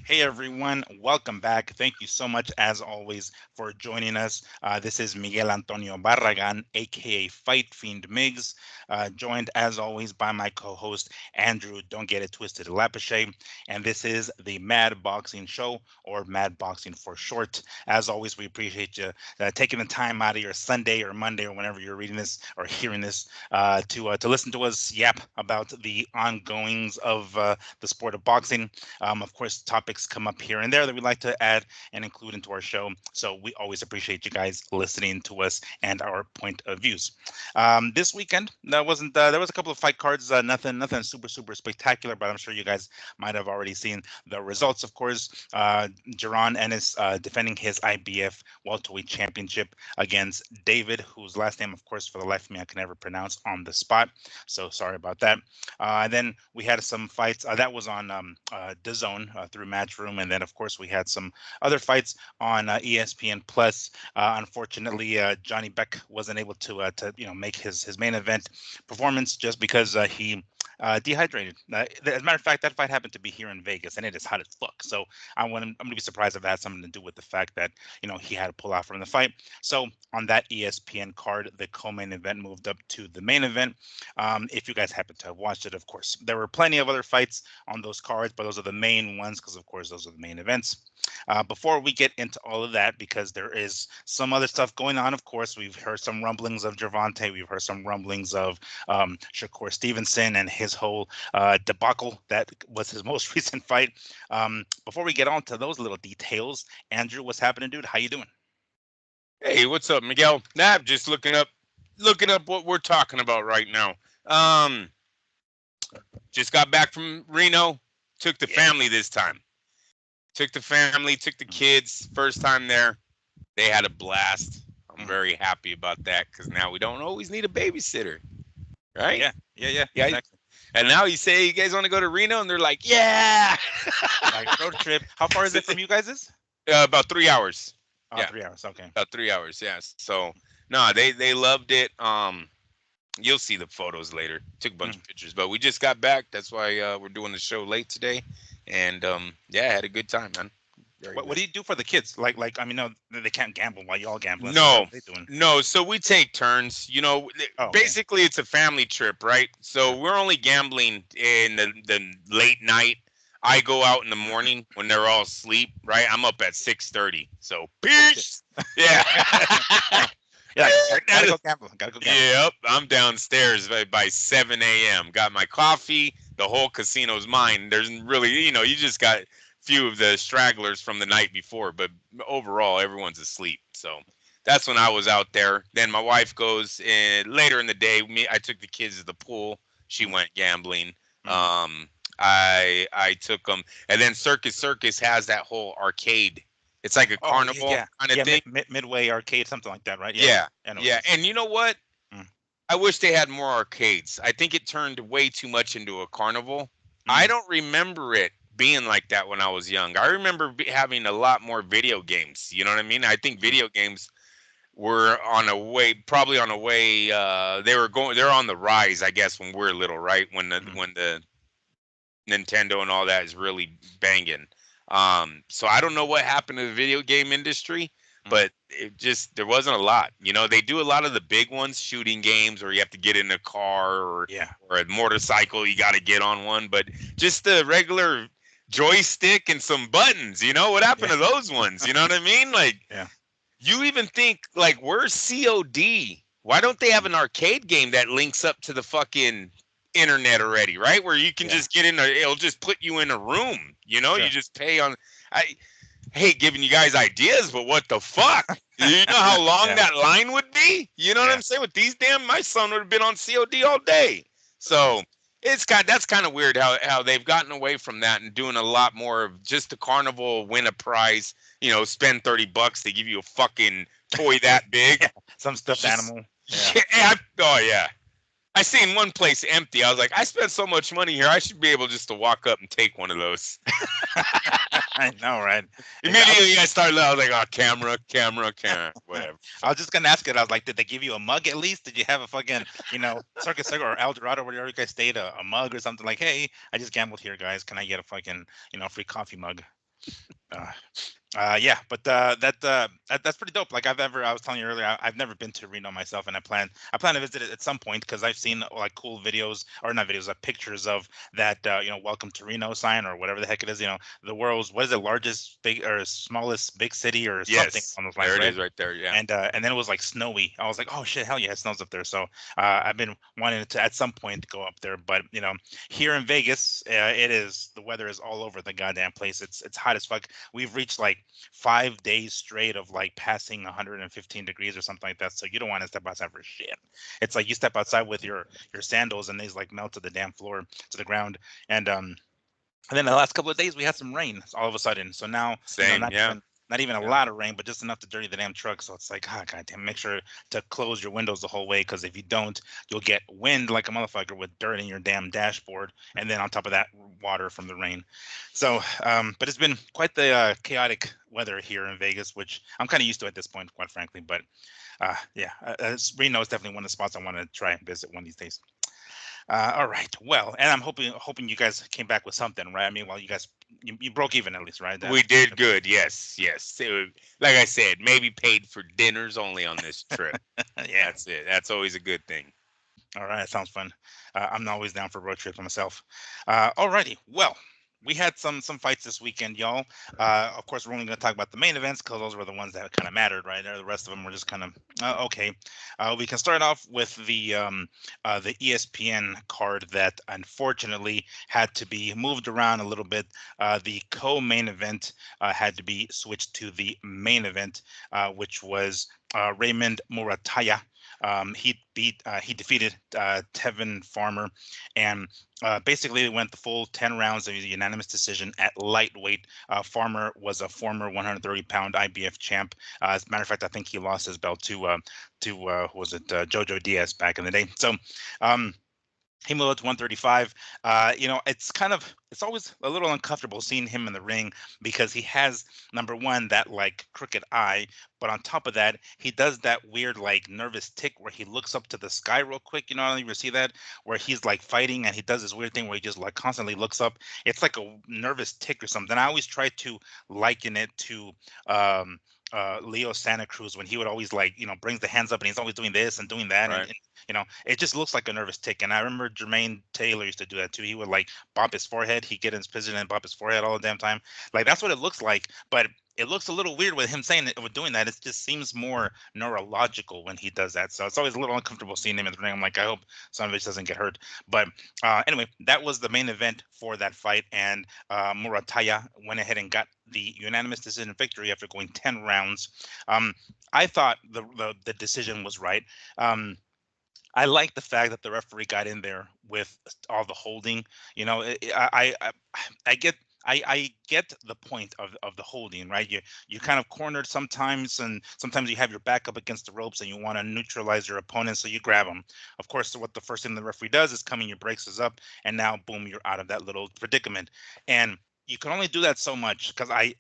Hey everyone, welcome back. Thank you so much, as always, for joining us. This is Miguel Antonio Barragan, aka Fight Fiend Migs, joined as always by my co-host Andrew. Don't get it twisted, Lapache, and this is the Mad Boxing Show, or Mad Boxing for short. As always, we appreciate you taking the time out of your Sunday or Monday or whenever you're reading this or hearing this to listen to us yap about the ongoings of the sport of boxing. Of course, topics come up here and there that we like to add and include into our show. So we always appreciate you guys listening to us and our point of views. This weekend, that wasn't there was a couple of fight cards, nothing super spectacular, but I'm sure you guys might have already seen the results. Of course, Jaron Ennis defending his IBF welterweight championship against David, whose last name, of course, for the life of me, I can never pronounce on the spot. So sorry about that. And then we had some fights that was on DAZN through Matchroom, and then of course we had some other fights on ESPN Plus. Unfortunately, Johnny Beck wasn't able to make his main event performance just because he dehydrated. As a matter of fact, that fight happened to be here in Vegas, and it is hot as fuck. So I'm going to be surprised if that had something to do with the fact that he had to pull out from the fight. So on that ESPN card, the co-main event moved up to the main event. If you guys happen to have watched it, of course, there were plenty of other fights on those cards, but those are the main ones because, of course, those are the main events. Before we get into all of that, because there is some other stuff going on, of course, we've heard some rumblings of Gervonta. We've heard some rumblings of Shakur Stevenson and his whole debacle that was his most recent fight. Before we get on to those little details, Andrew, what's happening, dude? How you doing? Hey, what's up, Miguel? Nah, I'm just looking up what we're talking about right now. Um, just got back from Reno. Took the Yeah. family this time. Took the family, took the kids. First time there. They had a blast. I'm Mhm. very happy about that because now we don't always need a babysitter, right? Yeah, Yeah. exactly. And now you say you guys want to go to Reno, and they're like, yeah. Like road trip. How far is So, it from you guys? Is about 3 hours. Yeah, 3 hours. Okay. about 3 hours. Yeah. So no, they loved it. You'll see the photos later. Took a bunch Mm. of pictures, but we just got back. That's why we're doing the show late today. And yeah, I had a good time, man. Very What good. do you do for the kids? Like I mean, no, they can't gamble while y'all gambling. So what No, are they doing? no. So we take turns. Oh, okay. Basically, it's a family trip, right? So Sure. we're only gambling in the late night. I go out in the morning when they're all asleep, right? I'm up at 6:30. So Oh shit. peace. Yeah. Yeah, like, gotta go gamble. Gotta go gamble. Yep, I'm downstairs by 7 a.m. Got my coffee. The whole casino's mine. There's really, you just got few of the stragglers from the night before, but overall, everyone's asleep. So that's when I was out there. Then my wife goes in later in the day. I took the kids to the pool. She Mm, went gambling. mm. I took them, and then Circus has that whole arcade. It's like a Oh yeah, carnival yeah, kind of yeah. thing. Midway Arcade, something like that, right? Yeah, Yeah, I know what it yeah. is. And you know what? Mm, I wish they had more arcades. I think it turned way too much into a carnival. I mm, don't remember it being like that when I was young. I remember having a lot more video games. You know what I mean? I think mm, video games were on a way, probably on a way. They're on the rise, I guess, when we're little, right? mm, When the Nintendo and all that is really banging. So I don't know what happened to the video game industry, mm. but it just there wasn't a lot. They do a lot of the big ones, shooting games, or you have to get in a car Yeah, or a motorcycle, you got to get on one. But just the regular joystick and some buttons, what happened yeah, to those ones? You know what I mean? Like yeah. you even think like where's COD? Why don't they have Mm, an arcade game that links up to the fucking internet already, right? Where you can yeah, just get in there, it'll just put you in a room. You sure. just pay on. I hate giving you guys ideas, but what the fuck? You know how long Yeah, that line would be? You know what yeah. I'm saying? With these my son would have been on COD all day. So that's kind of weird how they've gotten away from that and doing a lot more of just the carnival, win a prize, spend $30, they give you a fucking toy that big. Yeah, some stuffed Just animal. Yeah. oh yeah. I seen one place empty. I was like, I spent so much money here. I should be able just to walk up and take one of those. I know, right? Immediately, I started. I was like, "Oh, camera, whatever." I was just gonna ask it. I was like, did they give you a mug at least? Did you have a fucking, Circus or El Dorado, where you guys stayed, a mug or something like, hey, I just gambled here, guys. Can I get a fucking, free coffee mug? Uh, yeah, but that's pretty dope. Like I was telling you earlier, I've never been to Reno myself, and I plan to visit it at some point because I've seen like cool videos or not videos, pictures of that Welcome to Reno sign or whatever the heck it is. The world's what is it, largest big or smallest big city or something Yes, on those there lines, it right? is right there. Yeah. And then it was like snowy. I was like, oh shit, hell yeah, it snows up there. So I've been wanting to at some point go up there, but here in Vegas, the weather is all over the goddamn place. It's hot as fuck. We've reached like 5 days straight of like passing 115 degrees or something like that. So you don't want to step outside for shit. It's like you step outside with your sandals and these like melt to the damn floor to the ground. And then the last couple of days we had some rain all of a sudden. So now, Same. not Yeah. even a Yeah. lot of rain, but just enough to dirty the damn truck. So it's like, ah, goddamn, make sure to close your windows the whole way, because if you don't, you'll get wind like a motherfucker with dirt in your damn dashboard, and then on top of that, water from the rain. So, but it's been quite the chaotic weather here in Vegas, which I'm kind of used to at this point, quite frankly. But yeah, Reno is definitely one of the spots I want to try and visit one of these days. All right. Well, and I'm hoping you guys came back with something, right? I mean, well, you guys you broke even at least, right? We did good. Yes. Yes. Like I said, maybe paid for dinners only on this trip. Yeah. That's it. That's always a good thing. All right. That sounds fun. I'm always down for road trips myself. All righty. Well, we had some fights this weekend, y'all. Of course, we're only going to talk about the main events because those were the ones that kind of mattered, right? The rest of them were just kind of okay. We can start off with the ESPN card that unfortunately had to be moved around a little bit. The co-main event had to be switched to the main event, which was Raymond Murataya. He defeated Tevin Farmer, and basically it went the full 10 rounds of a unanimous decision at lightweight. Farmer was a former 130-pound IBF champ. As a matter of fact, I think he lost his belt to was it Jojo Diaz back in the day. So um, he moved up to 135. It's always a little uncomfortable seeing him in the ring because he has, number one, that like crooked eye, but on top of that, he does that weird like nervous tick where he looks up to the sky real quick. I don't even see that, where he's like fighting and he does this weird thing where he just like constantly looks up. It's like a nervous tick or something. I always try to liken it to Leo Santa Cruz when he would always like brings the hands up and he's always doing this and doing that, and Right. it just looks like a nervous tick. And I remember Jermaine Taylor used to do that too. He would like bump his forehead. He'd get in his position and bump his forehead all the damn time. Like that's what it looks like. But it looks a little weird with him saying it, with doing that. It just seems more neurological when he does that. So it's always a little uncomfortable seeing him in the ring. I'm like, I hope some of it doesn't get hurt. But anyway, that was the main event for that fight. And Murataya went ahead and got the unanimous decision victory after going 10 rounds. Um, I thought the decision was right. Um, I like the fact that the referee got in there with all the holding. I get. I get the point of the holding, right? You kind of cornered sometimes, and sometimes you have your back up against the ropes, and you want to neutralize your opponent, so you grab them. Of course, what the first thing the referee does is come in, your brakes is up, and now boom, you're out of that little predicament. And you can only do that so much because I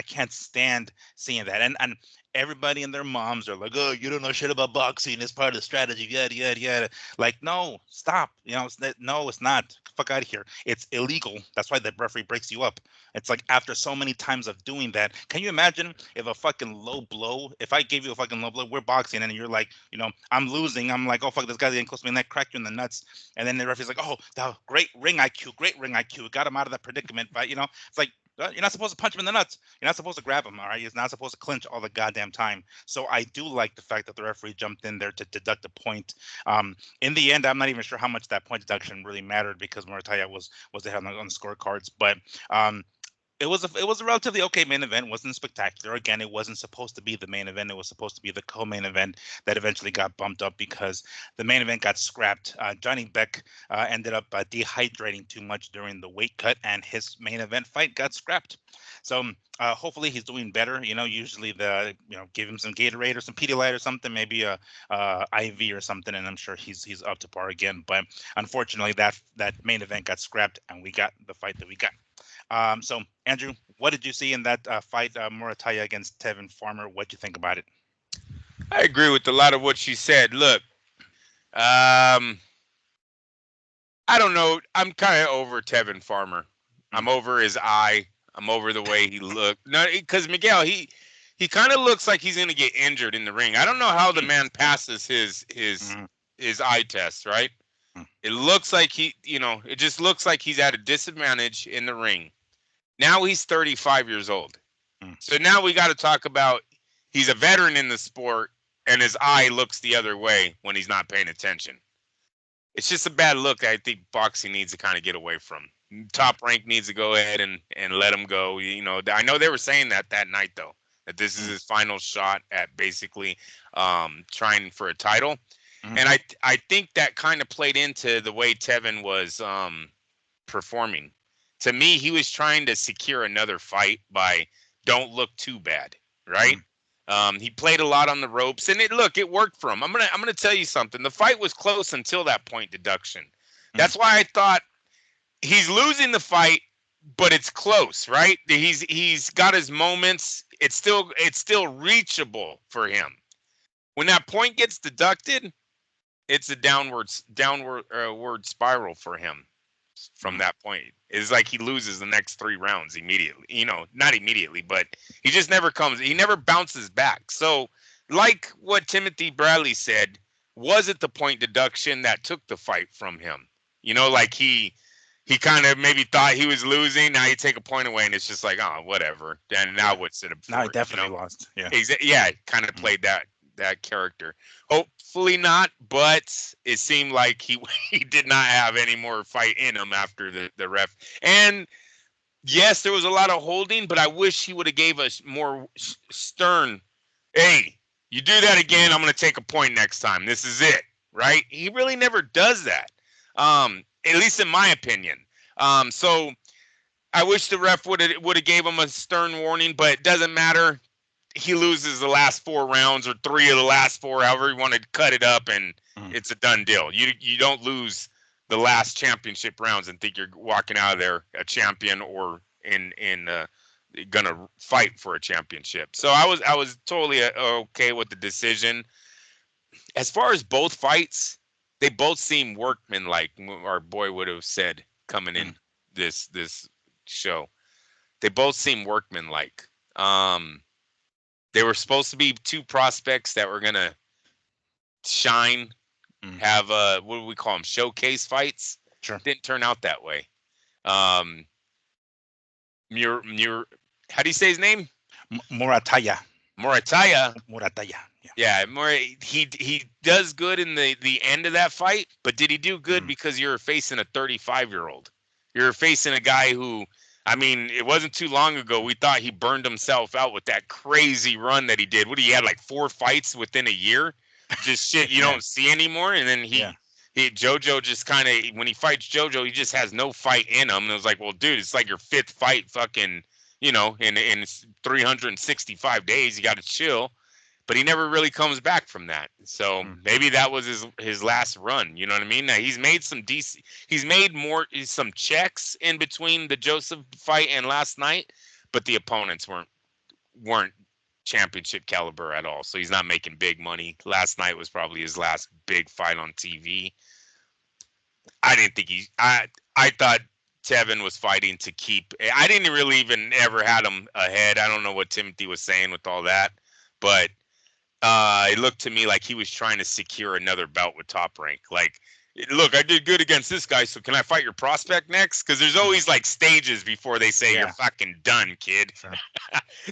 can't stand seeing that. And everybody and their moms are like, "Oh, you don't know shit about boxing. It's part of the strategy." Yada yada yada. Like, no, stop. No, it's not. Fuck out of here. It's illegal. That's why the referee breaks you up. It's like after so many times of doing that. Can you imagine if a fucking low blow? If I gave you a fucking low blow, we're boxing, and you're like, I'm losing. I'm like, oh fuck, this guy's getting close to me, and I crack you in the nuts. And then the referee's like, oh, great ring IQ, great ring IQ, got him out of that predicament. But it's like you're not supposed to punch him in the nuts. You're not supposed to grab him. All right, you're not supposed to clinch all the goddamn time. So I do like the fact that the referee jumped in there to deduct a point. In the end, I'm not even sure how much that point deduction really mattered because Murataya was ahead on the scorecards. But um, it was a relatively okay main event. It wasn't spectacular. Again, it wasn't supposed to be the main event. It was supposed to be the co-main event that eventually got bumped up because the main event got scrapped. Johnny Beck ended up dehydrating too much during the weight cut, and his main event fight got scrapped. So hopefully he's doing better. Usually give him some Gatorade or some Pedialyte or something, maybe a IV or something, and I'm sure he's up to par again. But unfortunately, that main event got scrapped, and we got the fight that we got. So, Andrew, what did you see in that fight, Murataya against Tevin Farmer? What would you think about it? I agree with a lot of what she said. Look, um, I don't know. I'm kind of over Tevin Farmer. Mm, I'm over his eye. I'm over the way he looked. No, because Miguel, he kind of looks like he's gonna get injured in the ring. I don't know how the man passes Mhm. his eye test, right? Mhm. It looks like it just looks like he's at a disadvantage in the ring. Now he's 35 years old. Mhm. So now we got to talk about he's a veteran in the sport and his eye looks the other way when he's not paying attention. It's just a bad look I think boxing needs to kind of get away from. Top Rank needs to go ahead and let him go. I know they were saying that night though, that this is Mhm. his final shot at basically trying for a title. Mhm. And I think that kind of played into the way Tevin was performing. To me, he was trying to secure another fight by don't look too bad, right? Mhm. He played a lot on the ropes, and it worked for him. I'm gonna tell you something. The fight was close until that point deduction. Mhm. That's why I thought he's losing the fight, but it's close, right? He's got his moments. It's still reachable for him. When that point gets deducted, it's a downward spiral for him from Mhm. that point. It's like he loses the next 3 rounds immediately. Not immediately, but he never bounces back. So, like what Timothy Bradley said, was it the point deduction that took the fight from him? Like he kind of maybe thought he was losing. Now you take a point away, and it's just like, oh, whatever. And now Yeah. what's it Now he for? definitely lost. Yeah. Yeah, kind of Mhm. played that character. Hopefully not, but it seemed like he he did not have any more fight in him after the ref. And yes, there was a lot of holding, but I wish he would have gave us more stern. Hey, you do that again, I'm going to take a point next time. This is it, right? He really never does that. At least in my opinion. So I wish the ref would have gave him a stern warning, but it doesn't matter. He loses the last 4 rounds or 3 of the last 4, however you want to cut it up, and Mhm. it's a done deal. You don't lose the last championship rounds and think you're walking out of there a champion or in gonna fight for a championship. So I was totally okay with the decision. As far as both fights, they both seem workmanlike. Our boy would have said coming Mhm. in this show, they both seem workmanlike. Um, they were supposed to be two prospects that were gonna shine, Mhm. have what do we call them, showcase fights. Sure. Didn't turn out that way. Um, Mur, how do you say his name? Murataya. Morataya. Murataya. Yeah. Yeah, he does good in the end of that fight, but did he do good Mhm. because you're facing a 35-year-old? You're facing a guy who, I mean, it wasn't too long ago we thought he burned himself out with that crazy run that he did. What, he had like 4 fights within a year, just shit you Yeah. don't see anymore. And then Yeah. he JoJo just kind of, when he fights JoJo, he just has no fight in him. And it was like, well, dude, it's like your fifth fight, fucking, in 365 days, you got to chill, but he never really comes back from that. So Mhm. maybe that was his last run. You know what I mean? Now he's made some decent. He's made some checks in between the Joseph fight and last night, but the opponents weren't championship caliber at all. So he's not making big money. Last night was probably his last big fight on TV. I didn't think I thought Tevin was fighting to keep. I didn't really even ever had him ahead. I don't know what Timothy was saying with all that, but it looked to me like he was trying to secure another belt with Top Rank. Like, look, I did good against this guy, so can I fight your prospect next? Because there's Mhm. always like stages before they say you're Yeah. fucking done, kid. Sure.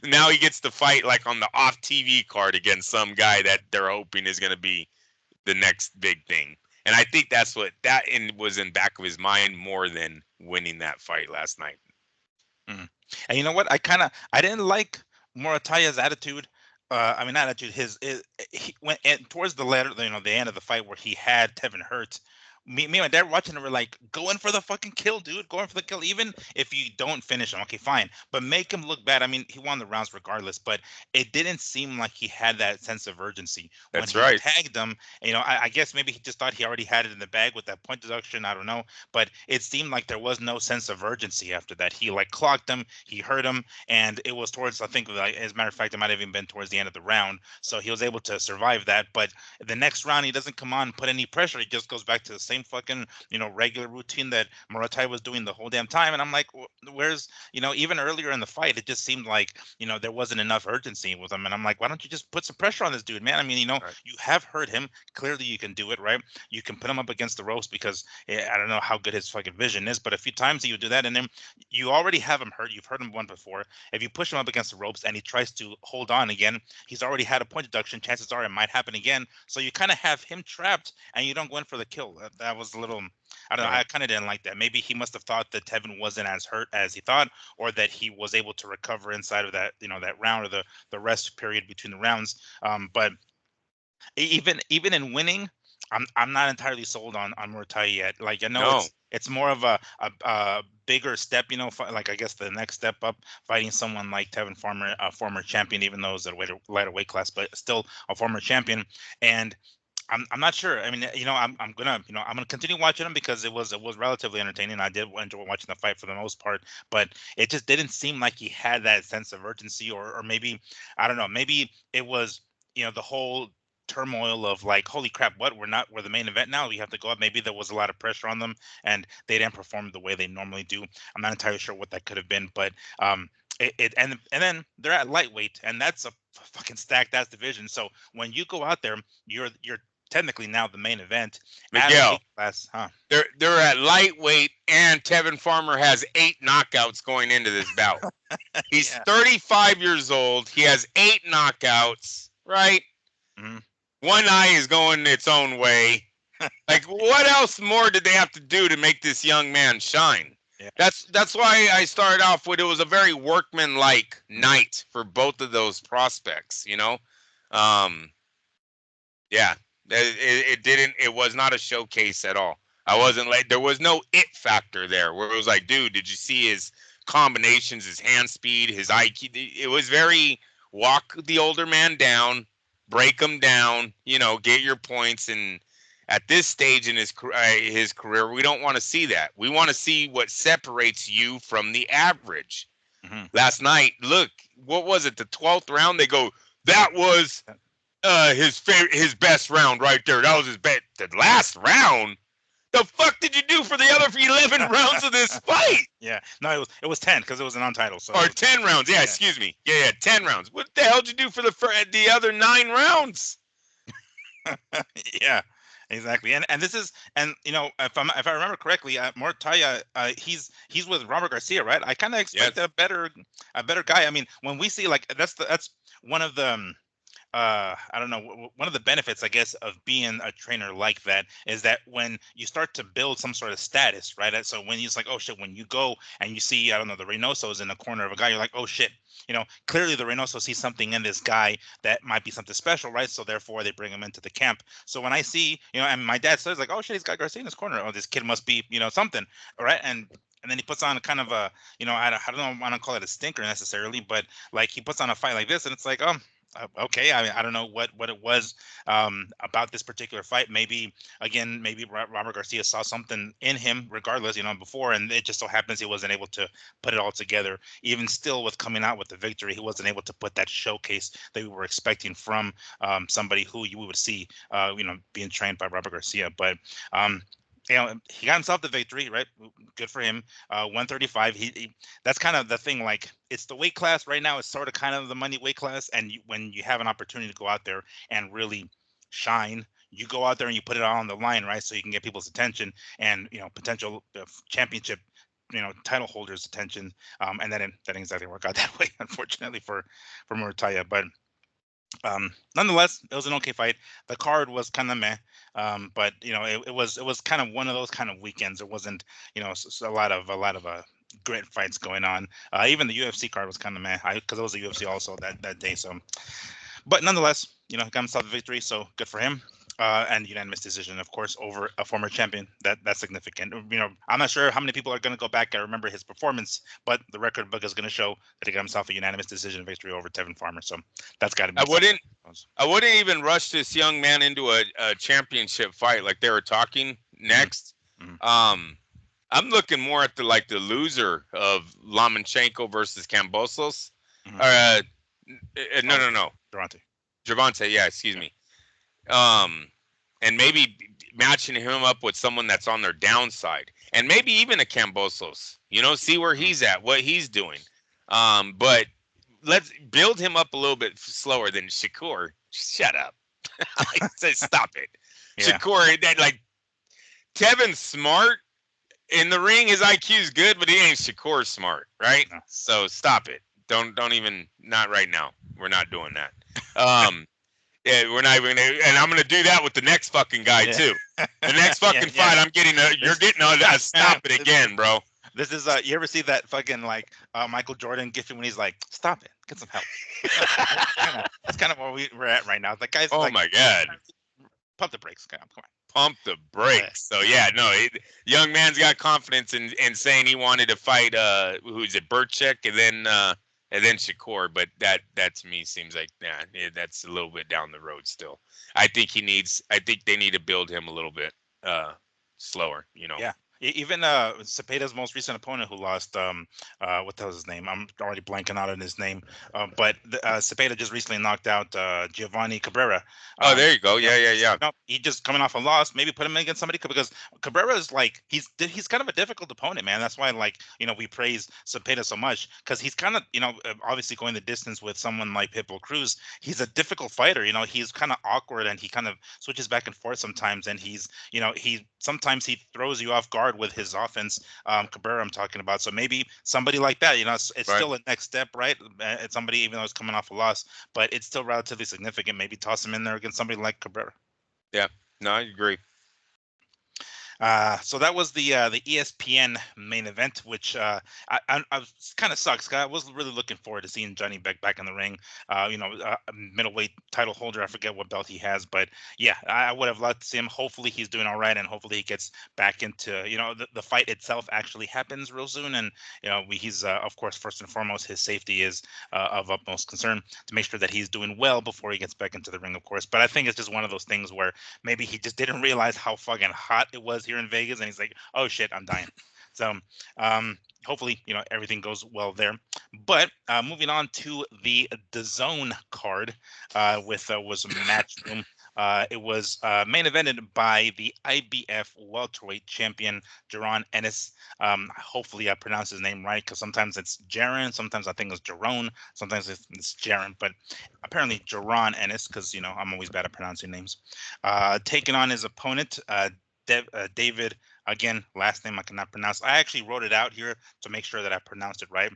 Now he gets to fight like on the off TV card against some guy that they're hoping is going to be the next big thing. And I think that's what was in back of his mind more than winning that fight last night. Mhm. And you know what? I didn't like Morataya's attitude. I mean, not attitude. He went and towards the latter, the end of the fight where he had Tevin hurt. Me and my dad watching it were like, going for the fucking kill, dude. Going for the kill. Even if you don't finish him, okay, fine. But make him look bad. I mean, he won the rounds regardless, but it didn't seem like he had that sense of urgency when That's he right. tagged him. I guess maybe he just thought he already had it in the bag with that point deduction. I don't know, but it seemed like there was no sense of urgency after that. He like clocked him, he hurt him, and it was towards, I think, like, as a matter of fact, it might have even been towards the end of the round. So he was able to survive that. But the next round, he doesn't come on and put any pressure. He just goes back to the same fucking, regular routine that Muay was doing the whole damn time. And I'm like, where's, even earlier in the fight, it just seemed like, there wasn't enough urgency with him. And I'm like, why don't you just put some pressure on this dude, man? I mean, Right. you have hurt him. Clearly you can do it, right? You can put him up against the ropes because I don't know how good his fucking vision is, but a few times you do that and then you already have him hurt. You've hurt him one before. If you push him up against the ropes and he tries to hold on again, he's already had a point deduction. Chances are it might happen again. So you kind of have him trapped and you don't go in for the kill. That was a little, I don't know. Right. I kind of didn't like that. Maybe he must have thought that Tevin wasn't as hurt as he thought, or that he was able to recover inside of that, that round or the rest period between the rounds. But even in winning, I'm not entirely sold on Muay yet. Like I know No. it's more of a bigger step, like I guess the next step up, fighting someone like Tevin Farmer, a former champion, even though it's at a lighter weight class, but still a former champion. And I'm not sure. I mean, I'm gonna continue watching him because it was relatively entertaining. I did enjoy watching the fight for the most part, but it just didn't seem like he had that sense of urgency, or maybe I don't know. Maybe it was the whole turmoil of like, holy crap, what we're the main event now. We have to go up. Maybe there was a lot of pressure on them and they didn't perform the way they normally do. I'm not entirely sure what that could have been, but and then they're at lightweight, and that's a fucking stacked ass division. So when you go out there, you're technically now the main event at a Miguel, weight class, huh? they're at lightweight, and Tevin Farmer has 8 knockouts going into this bout. He's Yeah. 35 years old. He has 8 knockouts, right? Mhm. One eye is going its own way. Like, what else more did they have to do to make this young man shine? Yeah. That's why I started off with, it was a very workmanlike night for both of those prospects, Um, yeah, it was not a showcase at all. I wasn't like, there was no it factor there where it was like, dude, did you see his combinations, his hand speed, his IQ? It was very walk the older man down, break him down, get your points. And at this stage in his career, we don't want to see that. We want to see what separates you from the average. Mhm. Last night, look, what was it? The 12th round, they go, that was his best round right there. That was his best. The last round. The fuck did you do for the other 11 rounds of this fight? Yeah. No, it was 10 because it was a non-title. So Or 10 rounds? Yeah, excuse me. Yeah, 10 rounds. What the hell did you do for the other 9 rounds? yeah, exactly. And this is, and if I remember correctly, Mortaya, he's with Robert Garcia, right? I kind of expect Yes. a better guy. I mean, when we see like that's one of the I don't know, one of the benefits, I guess, of being a trainer like that is that when you start to build some sort of status, right? So when it's like, oh shit, when you go and you see, I don't know, the Reynoso's in the corner of a guy, you're like, oh shit, clearly the Reynoso sees something in this guy that might be something special, right? So therefore they bring him into the camp. So when I see, and my dad says like, oh shit, he's got Garcia in his corner. Oh, this kid must be, something, all right? And then he puts on kind of a, I don't know, I want to call it a stinker necessarily, but like he puts on a fight like this, and it's like, oh, okay. I mean, I don't know what it was about this particular fight. Maybe again, maybe Robert Garcia saw something in him, regardless, before, and it just so happens he wasn't able to put it all together. Even still, with coming out with the victory, he wasn't able to put that showcase that we were expecting from somebody who you would see, being trained by Robert Garcia. But he got himself the victory, right? Good for him. 135. That's kind of the thing. Like, it's the weight class right now. It's sort of kind of the money weight class. And when you have an opportunity to go out there and really shine, you go out there and you put it all on the line, right? So you can get people's attention and potential championship, title holders' attention. And that didn't exactly work out that way, unfortunately for Murataya. But nonetheless, it was an okay fight. The card was kind of meh, but it was kind of one of those kind of weekends. It wasn't a lot of great fights going on. Even the UFC card was kind of meh, because it was a UFC also that day. So, but nonetheless, got himself a victory, so good for him. And unanimous decision, of course, over a former champion. That's significant. I'm not sure how many people are going to go back and remember his performance, but the record book is going to show that he got himself a unanimous decision victory over Tevin Farmer. So that's got to be. I wouldn't even rush this young man into a championship fight like they were talking next. Mm-hmm. I'm looking more at the loser of Lomachenko versus Kambosos. Mm-hmm. No. Durante. Gervonta, yeah, excuse Yeah. me. and maybe matching him up with someone that's on their downside, and maybe even a Cambosos. See where he's at, what he's doing. But let's build him up a little bit slower than Shakur. Shut up. I say stop it. Yeah. Shakur, that like Tevin Smart in the ring, his IQ is good, but he ain't Shakur Smart, right? No. So stop it. Don't even, not right now. We're not doing that. Yeah, we're not even gonna, and I'm gonna do that with the next fucking guy Yeah. too. The next fucking fight, I'm getting you're getting a stop it again, bro. This is you ever see that fucking like Michael Jordan gif when he's like, stop it, get some help. That's kind of where we're at right now. The guy's Oh like, my god. pump the brakes, come on. Pump the brakes. So yeah, no, young man's got confidence in saying he wanted to fight who's it, Burchek, and then Shakur, but that to me seems like that's a little bit down the road still. I think they need to build him a little bit slower, Yeah. Even Cepeda's most recent opponent who lost, what the hell's his name? I'm already blanking out on his name. But Cepeda just recently knocked out Giovanni Cabrera. Oh, there you go. Yeah. No, he just coming off a loss. Maybe put him against somebody because Cabrera is like he's kind of a difficult opponent, man. That's why we praise Cepeda so much because he's kind of obviously going the distance with someone like Pitbull Cruz. He's a difficult fighter. He's kind of awkward and he kind of switches back and forth sometimes, and he sometimes he throws you off guard with his offense. Cabrera, I'm talking about. So maybe somebody like that. It's Right. still a next step, right? It's somebody even though it's coming off a loss, but it's still relatively significant. Maybe toss him in there against somebody like Cabrera. Yeah. No, I agree. So that was the ESPN main event, which I kind of sucks. 'Cause I was really looking forward to seeing Johnny Beck back in the ring. A middleweight title holder. I forget what belt he has, but yeah, I would have loved to see him. Hopefully he's doing all right, and hopefully he gets back into the fight itself actually happens real soon. And he's of course first and foremost his safety is of utmost concern to make sure that he's doing well before he gets back into the ring, of course. But I think it's just one of those things where maybe he just didn't realize how fucking hot it was here in Vegas, and he's like, "Oh shit, I'm dying." So, hopefully, everything goes well there. But moving on to the DAZN card, was Matchroom. It was main evented by the IBF welterweight champion Jaron Ennis. Hopefully, I pronounced his name right because sometimes it's Jaron, sometimes I think it's Jerome, sometimes it's Jaron, but apparently Jaron Ennis because I'm always bad at pronouncing names. Taking on his opponent, David, again, last name I cannot pronounce. I actually wrote it out here to make sure that I pronounced it right.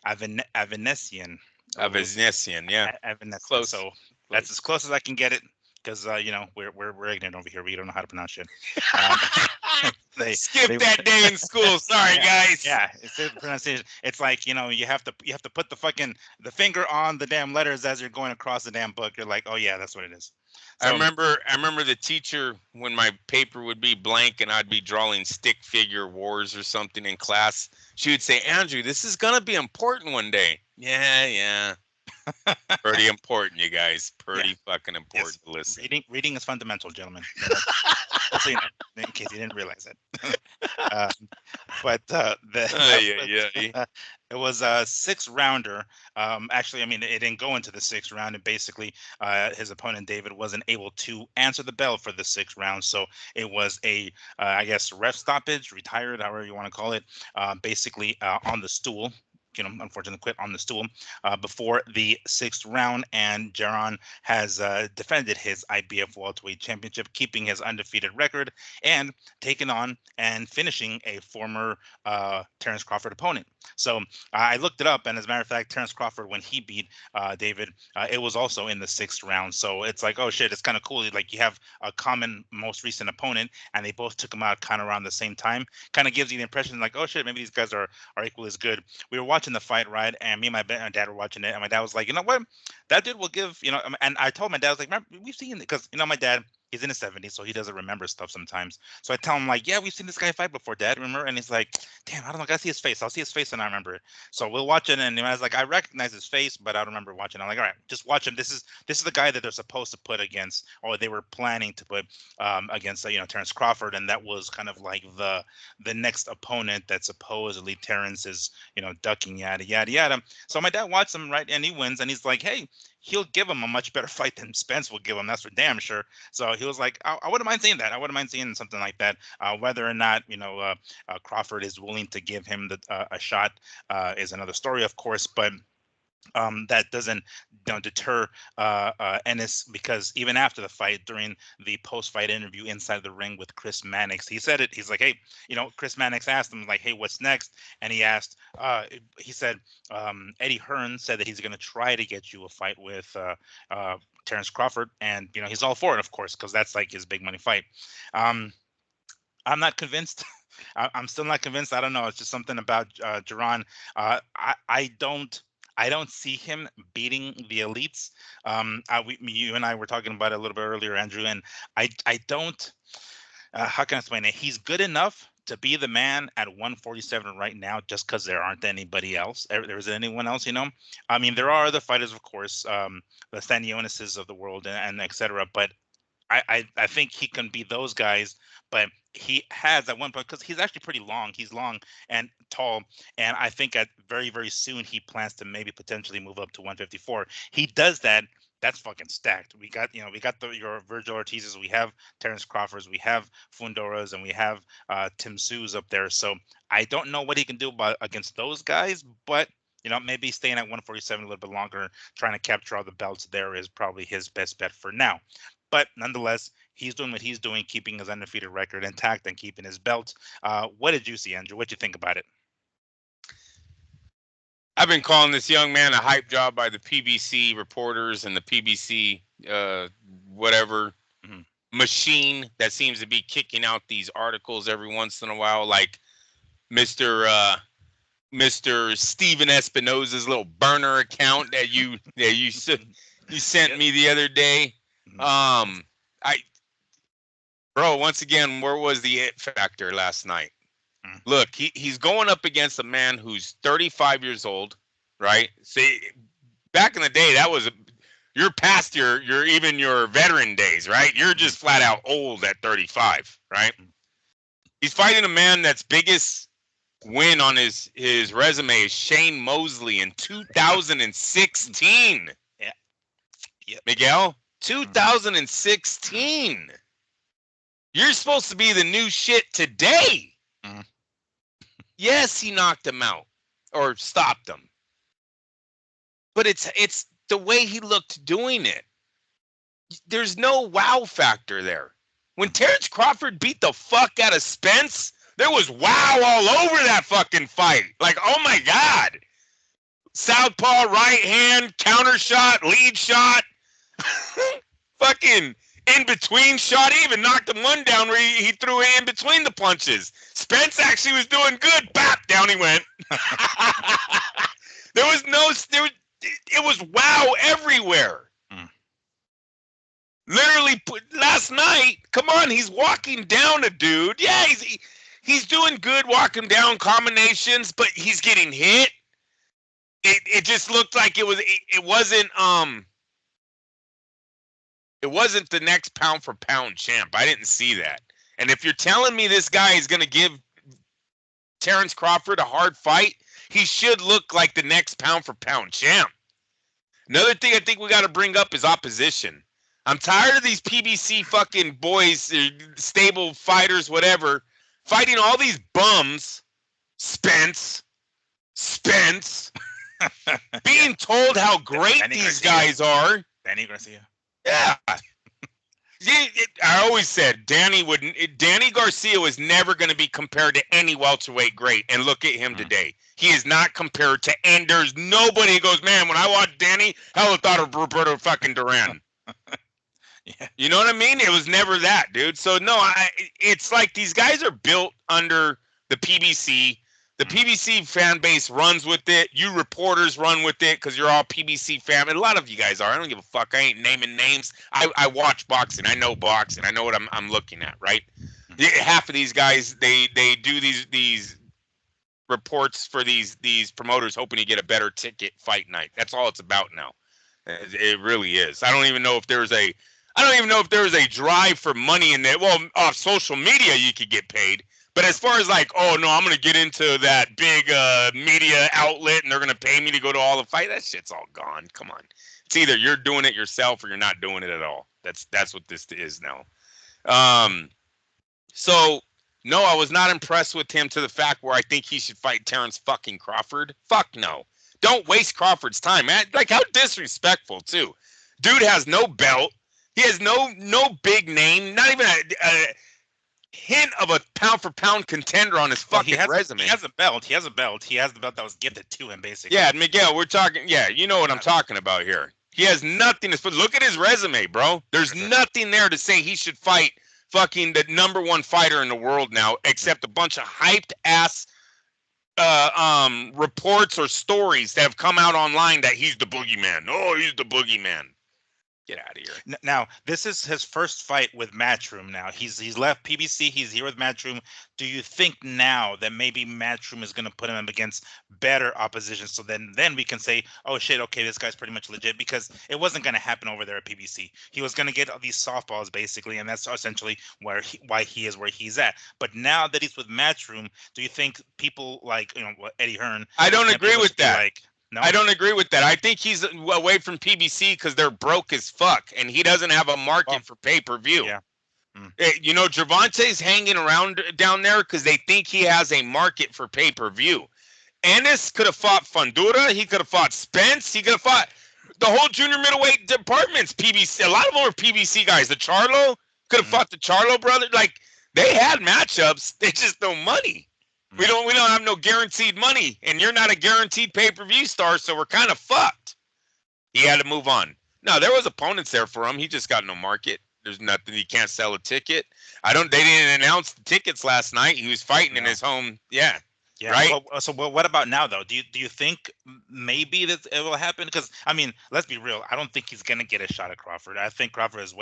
Avanesian. Avanesian, yeah. Avanesian. Close. So that's as close as I can get it because we're ignorant over here. We don't know how to pronounce shit. Skip that day in school. Sorry, guys. Yeah, it's the pronunciation. It's like you have to put the finger on the damn letters as you're going across the damn book. You're like, oh yeah, that's what it is. So, I remember the teacher when my paper would be blank and I'd be drawing stick figure wars or something in class. She would say, "Andrew, this is gonna be important one day." Yeah. Pretty important, you guys. Pretty fucking important to listen. Reading is fundamental, gentlemen. So, in case you didn't realize it. It was a 6-rounder. Actually, I mean, it didn't go into the 6th round, and basically, his opponent David wasn't able to answer the bell for the 6th round, so it was a, I guess, ref stoppage, retired, however you want to call it, basically on the stool. Unfortunately quit on the stool before the 6th round, and Jaron has defended his IBF welterweight championship, keeping his undefeated record and taking on and finishing a former Terrence Crawford opponent. So I looked it up, and as a matter of fact, Terrence Crawford, when he beat David, it was also in the 6th round. So it's like, oh shit, it's kind of cool. Like you have a common most recent opponent, and they both took him out kind of around the same time. Kind of gives you the impression like, oh shit, maybe these guys are equally as good. We were watching the fight, right? And me and my dad were watching it, and my dad was like, you know what? That dude will give, and I told my dad, I was like, remember, we've seen it, because, my dad, he's in his 70s, so he doesn't remember stuff sometimes. So I tell him, like, yeah, we've seen this guy fight before, Dad, remember? And he's like, damn, I don't know, I gotta see his face. I'll see his face and I remember it. So we'll watch it, and I was like, I recognize his face, but I don't remember watching it. I'm like, all right, just watch him. This is the guy that they're supposed to put against, or they were planning to put against, Terrence Crawford, and that was kind of like the next opponent that supposedly Terrence is, ducking, yada, yada, yada. So my dad watched him, right, and he wins, and he's like, hey, he'll give him a much better fight than Spence will give him. That's for damn sure. So he was like, I wouldn't mind seeing that. I wouldn't mind seeing something like that. Whether or not Crawford is willing to give him a shot is another story, of course, but. That doesn't deter Ennis, because even after the fight, during the post-fight interview inside the ring with Chris Mannix, he said it. He's like, hey, Chris Mannix asked him, like, hey, what's next? And he said, Eddie Hearn said that he's going to try to get you a fight with Terrence Crawford. And, he's all for it, of course, because that's like his big money fight. I'm not convinced. I'm still not convinced. I don't know. It's just something about Jaron. I don't see him beating the elites. You and I were talking about it a little bit earlier, Andrew, and I don't. How can I explain it? He's good enough to be the man at 147 right now, just because there aren't anybody else. There isn't anyone else, I mean, there are other fighters, of course, the Stanionis of the world and et cetera, but I think he can be those guys, but he has at one point, because he's actually pretty long. He's long and tall, and I think at very, very soon he plans to maybe potentially move up to 154. He does that. That's fucking stacked. We got your Virgil Ortiz's, we have Terrence Crawford's, we have Fundora's, and we have Tim Sue's up there. So I don't know what he can do against those guys, but maybe staying at 147 a little bit longer, trying to capture all the belts there is probably his best bet for now. But nonetheless, he's doing what he's doing, keeping his undefeated record intact and keeping his belt. What did you see, Andrew? What did you think about it? I've been calling this young man a hype job by the PBC reporters and the PBC whatever machine that seems to be kicking out these articles every once in a while, like Mr. Steven Espinosa's little burner account that you sent me the other day. Once again, where was the it factor last night? Look, he's going up against a man who's 35 years old, right? See, back in the day, you're past your veteran days, right? You're just flat out old at 35, right? He's fighting a man that's biggest win on his resume is Shane Mosley in 2016. Yeah. Miguel, 2016. You're supposed to be the new shit today. Yes, he knocked him out or stopped him. But it's the way he looked doing it. There's no wow factor there. When Terrence Crawford beat the fuck out of Spence, there was wow all over that fucking fight. Like, oh my God. Southpaw, right hand, counter shot, lead shot. Fucking in between shot. He even knocked him one down where he threw it in between the punches. Spence actually was doing good. Bap, down he went. It was wow everywhere. Literally, last night, come on, he's walking down a dude. Yeah, he's doing good walking down combinations, but he's getting hit. It just looked like it wasn't the next pound for pound champ. I didn't see that. And if you're telling me this guy is going to give Terrence Crawford a hard fight, he should look like the next pound for pound champ. Another thing I think we got to bring up is opposition. I'm tired of these PBC fucking boys, stable fighters, whatever, fighting all these bums. Spence, being told how great these guys are. Danny Garcia. Yeah. I always said Danny Garcia was never going to be compared to any welterweight great, and look at him today. He is not compared to, and there's nobody who goes, man, when I watched Danny, hell, I thought of Roberto fucking Duran. Yeah. You know what I mean? It was never that, dude. So no, it's like these guys are built under the PBC. The PBC fan base runs with it. You reporters run with it because you're all PBC fan. And a lot of you guys are. I don't give a fuck. I ain't naming names. I watch boxing. I know boxing. I know what I'm looking at, right? Half of these guys, they do these reports for these promoters hoping to get a better ticket fight night. That's all it's about now. It really is. I don't even know if there's a drive for money in there. Well, off social media you could get paid. But as far as like, oh no, I'm gonna get into that big media outlet and they're gonna pay me to go to all the fight. That shit's all gone. Come on. It's either you're doing it yourself or you're not doing it at all. That's what this is now. Um, so no, I was not impressed with him to the fact where I think he should fight Terrence fucking Crawford. Fuck no. Don't waste Crawford's time, man. Like how disrespectful too. Dude has no belt. He has no big name. Not even a hint of a pound for pound contender on his fucking resume. He has a belt. He has a belt. He has the belt that was gifted to him, basically. Yeah, Miguel, we're talking. Yeah, you know what I'm talking about here. He has nothing to. Look at his resume, bro. There's nothing there to say he should fight fucking the #1 fighter in the world now, except a bunch of hyped ass reports or stories that have come out online that he's the boogeyman. Oh, he's the boogeyman. Get out of here. Now, this is his first fight with Matchroom now. He's left PBC. He's here with Matchroom. Do you think now that maybe Matchroom is going to put him up against better opposition? So then we can say, oh, shit, okay, this guy's pretty much legit, because it wasn't going to happen over there at PBC. He was going to get these softballs, basically, and that's essentially why he is where he's at. But now that he's with Matchroom, do you think people like, Eddie Hearn? I don't agree with that. Like, no? I don't agree with that. I think he's away from PBC because they're broke as fuck, and he doesn't have a market for pay-per-view. Yeah. Gervonta's hanging around down there because they think he has a market for pay-per-view. Ennis could have fought Fundura. He could have fought Spence. He could have fought the whole junior middleweight department's PBC. A lot of them are PBC guys. The Charlo could have fought the Charlo brother. Like, they had matchups. They just no money. We don't have no guaranteed money, and you're not a guaranteed pay-per-view star, so we're kind of fucked. He had to move on. No, there was opponents there for him. He just got no market. There's nothing. He can't sell a ticket. They didn't announce the tickets last night. He was fighting in his home. Yeah. Yeah. Right. So what about now, though? Do you think maybe that it will happen? Because I mean, let's be real. I don't think he's gonna get a shot at Crawford. I think Crawford is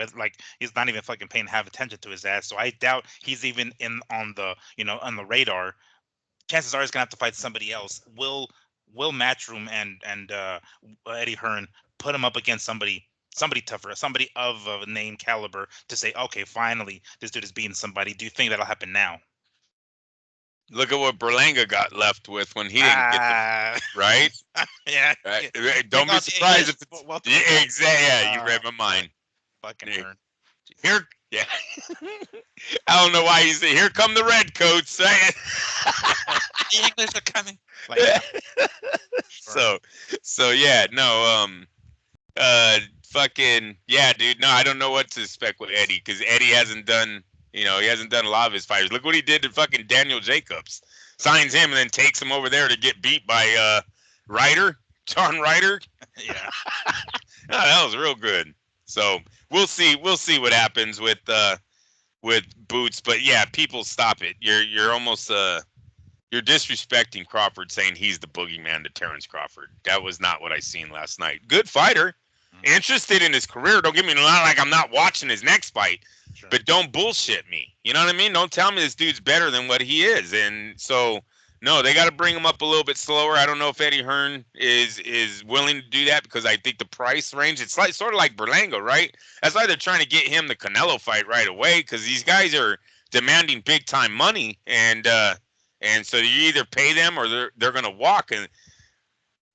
he's not even fucking paying half attention to his ass. So I doubt he's even on the radar. Chances are he's gonna have to fight somebody else. Will Matchroom and Eddie Hearn put him up against somebody tougher, somebody of a name caliber, to say, okay, finally this dude is beating somebody? Do you think that'll happen now? Look at what Berlanga got left with when he didn't get the right. Yeah. Right? Don't be surprised if it's exactly. Yeah, you read my mind. Fucking Hearn. Here. Yeah. I don't know why you say, here come the red coats. The English are coming. So yeah, no, fucking yeah, dude. No, I don't know what to expect with Eddie, because Eddie hasn't done a lot of his fighters. Look what he did to fucking Daniel Jacobs. Signs him and then takes him over there to get beat by John Ryder. Yeah. No, that was real good. So we'll see what happens with Boots, but yeah, people, stop it. You're almost you're disrespecting Crawford, saying he's the boogeyman to Terrence Crawford. That was not what I seen last night. Good fighter, interested in his career. Don't get me wrong, like I'm not watching his next fight, but don't bullshit me. You know what I mean? Don't tell me this dude's better than what he is. And so no, they got to bring him up a little bit slower. I don't know if Eddie Hearn is willing to do that, because I think the price range, it's like sort of like Berlanga, right? That's why they're trying to get him the Canelo fight right away, because these guys are demanding big time money, and so you either pay them or they're gonna walk. And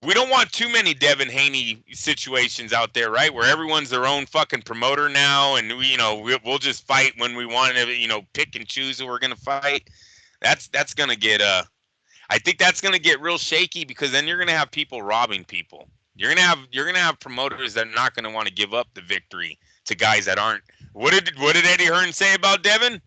we don't want too many Devin Haney situations out there, right? Where everyone's their own fucking promoter now, and we'll just fight when we want to, pick and choose who we're gonna fight. That's gonna get I think that's going to get real shaky, because then you're going to have people robbing people. You're going to have promoters that are not going to want to give up the victory to guys that aren't. What did Eddie Hearn say about Devin?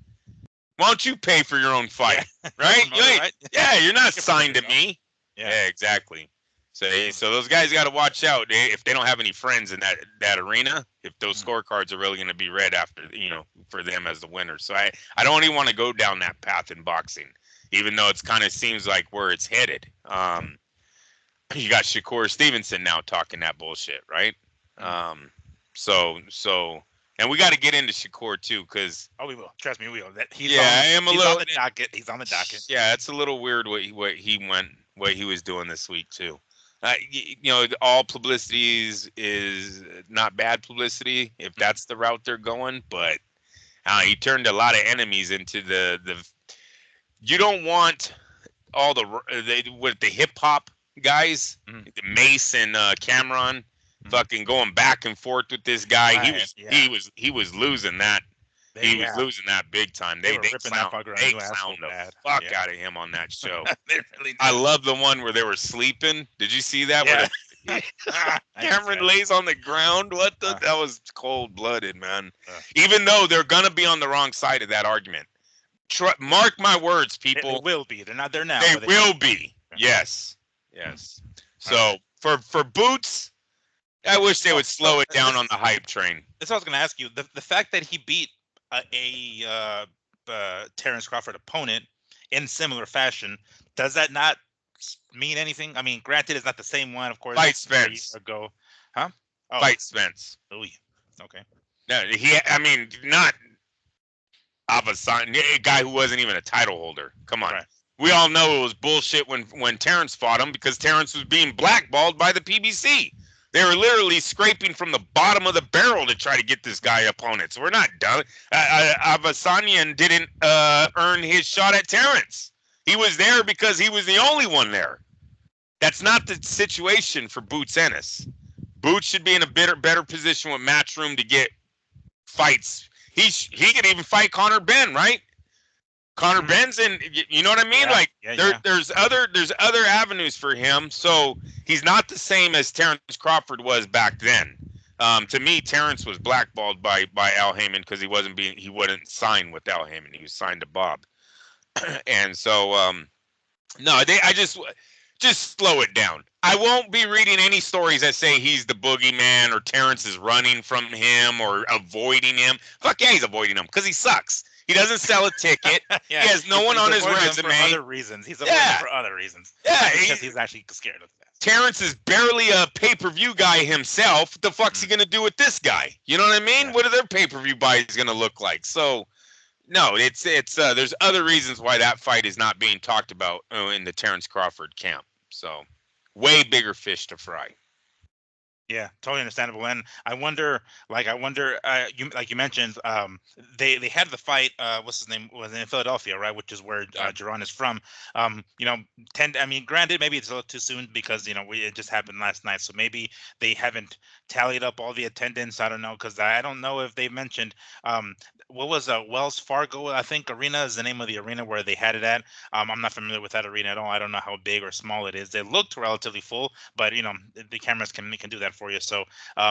Why don't you pay for your own fight, right? Yeah, you're not signed to me. Yeah, exactly. So those guys got to watch out if they don't have any friends in that arena. If those scorecards are really going to be read after, for them as the winner. So I don't even want to go down that path in boxing, even though it's kind of seems like where it's headed. You got Shakur Stevenson now talking that bullshit, right? And we got to get into Shakur too, because we will. Trust me, we will. He's on the docket. He's on the docket. Yeah, it's a little weird what he was doing this week too. All publicity is not bad publicity if that's the route they're going, but he turned a lot of enemies into the You don't want all with the hip hop guys, Mhm. Mace and Cameron, Mhm. fucking going back and forth with this guy. He Right. was Yeah. he was he was losing that. He was Yeah. losing that big time. They They were they ripping that clown fucker a they new asshole clowned the bad. fuck Yeah. out of him on that show. They really I did. love the one where they were sleeping. Did you see that? Yeah. Where I did see Cameron that. lays on the ground. Uh, That was cold blooded, man. uh, Even though they're gonna be on the wrong side of that argument. Mark my words, they people. will be. They're not there now, They but they will will be. be. Yeah. Yes. Hmm. Yes. All right. So for Boots, I wish they Oh, would so slow it down this on the hype train. this I was going to ask you. The fact that he beat Terrence Crawford opponent in similar fashion, does that not mean anything? I mean, granted, it's not the same one, of course. Fight It's over a year Spence. ago, huh? Oh, Fight Spence. oh yeah. Okay. No, I mean, not Avasant, a guy who wasn't even a title holder. Come on. Right. We all know it was bullshit when Terrence fought him because Terrence was being blackballed by the PBC. They were literally scraping from the bottom of the barrel to try to get this guy opponents. We're not done. Avasanian didn't earn his shot at Terrence. He was there because he was the only one there. That's not the situation for Boots Ennis. Boots should be in a better position with Matchroom to get fights. He could even fight Connor Ben, right? Connor Mhm. Ben's in. You know what I mean? Yeah. Like Yeah. Yeah. there's other avenues for him. So he's not the same as Terrence Crawford was back then. To me, Terrence was blackballed by Al Heyman because he wasn't signed with Al Heyman. He was signed to Bob, and so no, I just slow it down. I won't be reading any stories that say he's the boogeyman or Terrence is running from him or avoiding him. Fuck yeah, he's avoiding him because he sucks. He doesn't sell a ticket. Yeah. He has no one He's on his avoiding them for resume. other reasons. He's avoiding them Yeah, for other reasons, yeah. not because he's actually scared of that. Terrence is barely a pay-per-view guy himself. What the fuck's he Mm. gonna do with this guy? You know what I mean? Yeah. What are their pay-per-view buys gonna look like? So no, it's there's other reasons why that fight is not being talked about in the Terrence Crawford camp. So way bigger fish to fry. Yeah, totally understandable. And I wonder, you like you mentioned, they had the fight. What's his name? Was in Philadelphia, right? Which is where Yeah. Jerron is from. You know, I mean, granted, maybe it's a little too soon because it just happened last night, so maybe they haven't tallied up all the attendance. I don't know because I don't know if they mentioned what was Wells Fargo, I think Arena is the name of the arena where they had it at. I'm not familiar with that arena at all. I don't know how big or small it is. It looked relatively full, but the cameras can do that for you. So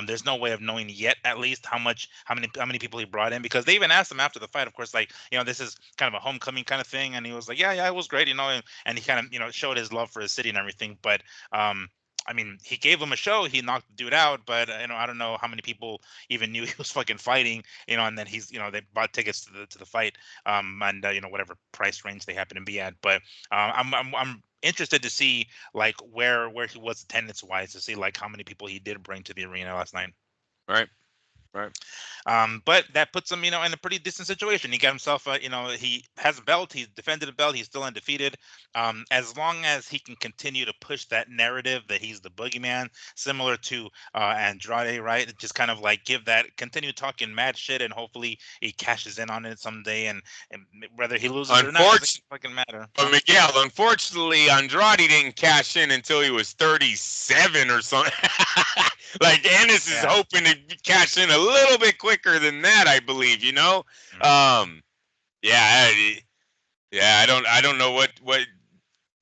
there's no way of knowing yet, at least how many people he brought in, because they even asked him after the fight, of course, like this is kind of a homecoming kind of thing, and he was like, yeah, it was great, and he kind of showed his love for his city and everything, but I mean, he gave him a show. He knocked the dude out, but I don't know how many people even knew he was fucking fighting. And then they bought tickets to the fight, and whatever price range they happen to be at. But I'm interested to see like where he was attendance wise, to see like how many people he did bring to the arena last night. Right. Right. But that puts him, in a pretty decent situation. He got himself, he has a belt. He's defended a belt. He's still undefeated. As long as he can continue to push that narrative that he's the boogeyman, similar to Andrade, right? Just kind of like continue talking mad shit, and hopefully he cashes in on it someday. And whether he loses or not doesn't Unfortunately, fucking matter. but Huh? Miguel, unfortunately, Andrade didn't cash in until he was 37 or something. Like Ennis is Yeah. hoping to cash in a little bit quicker than that, I believe. Mm. Um, yeah, yeah. I don't know what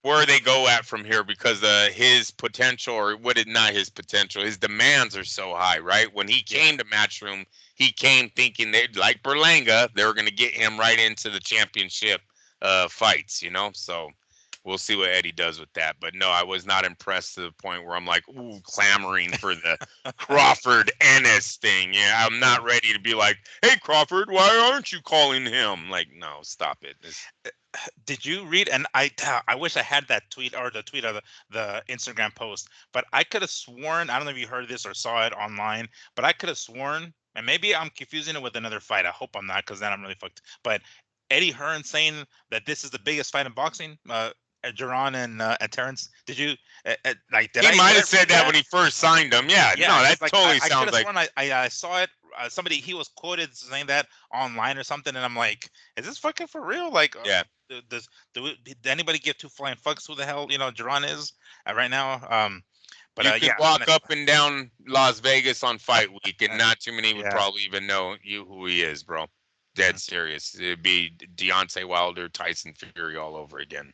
where they go at from here because his potential, or what is not his potential, his demands are so high, right? When he Yeah. came to Matchroom, he came thinking they like Berlanga, they were going to get him right into the championship fights, So we'll see what Eddie does with that. But no, I was not impressed to the point where I'm like, ooh, clamoring for the Crawford Ennis thing. Yeah, I'm not ready to be like, hey, Crawford, why aren't you calling him? Like, no, stop it. Did you read? And I wish I had that tweet, or the tweet of the Instagram post, but I could have sworn, I don't know if you heard this or saw it online, but I could have sworn, and maybe I'm confusing it with another fight. I hope I'm not, because then I'm really fucked. But Eddie Hearn saying that this is the biggest fight in boxing, Duran and Terrence. Did you like? He might Did I have said read that that? when he first signed him. Yeah, Yeah, no, because that like totally I could sounds have like, sworn I saw it. Somebody, he was quoted saying that online or something, and I'm like, is this fucking for real? Like, yeah. does did anybody give two flying fucks who the hell Duran is right now? But You could yeah, walk up and down Las Vegas on fight week, and uh, not too many would yeah. probably even know who he is, bro. Mhm. Dead serious. It'd be Deontay Wilder, Tyson Fury all over again.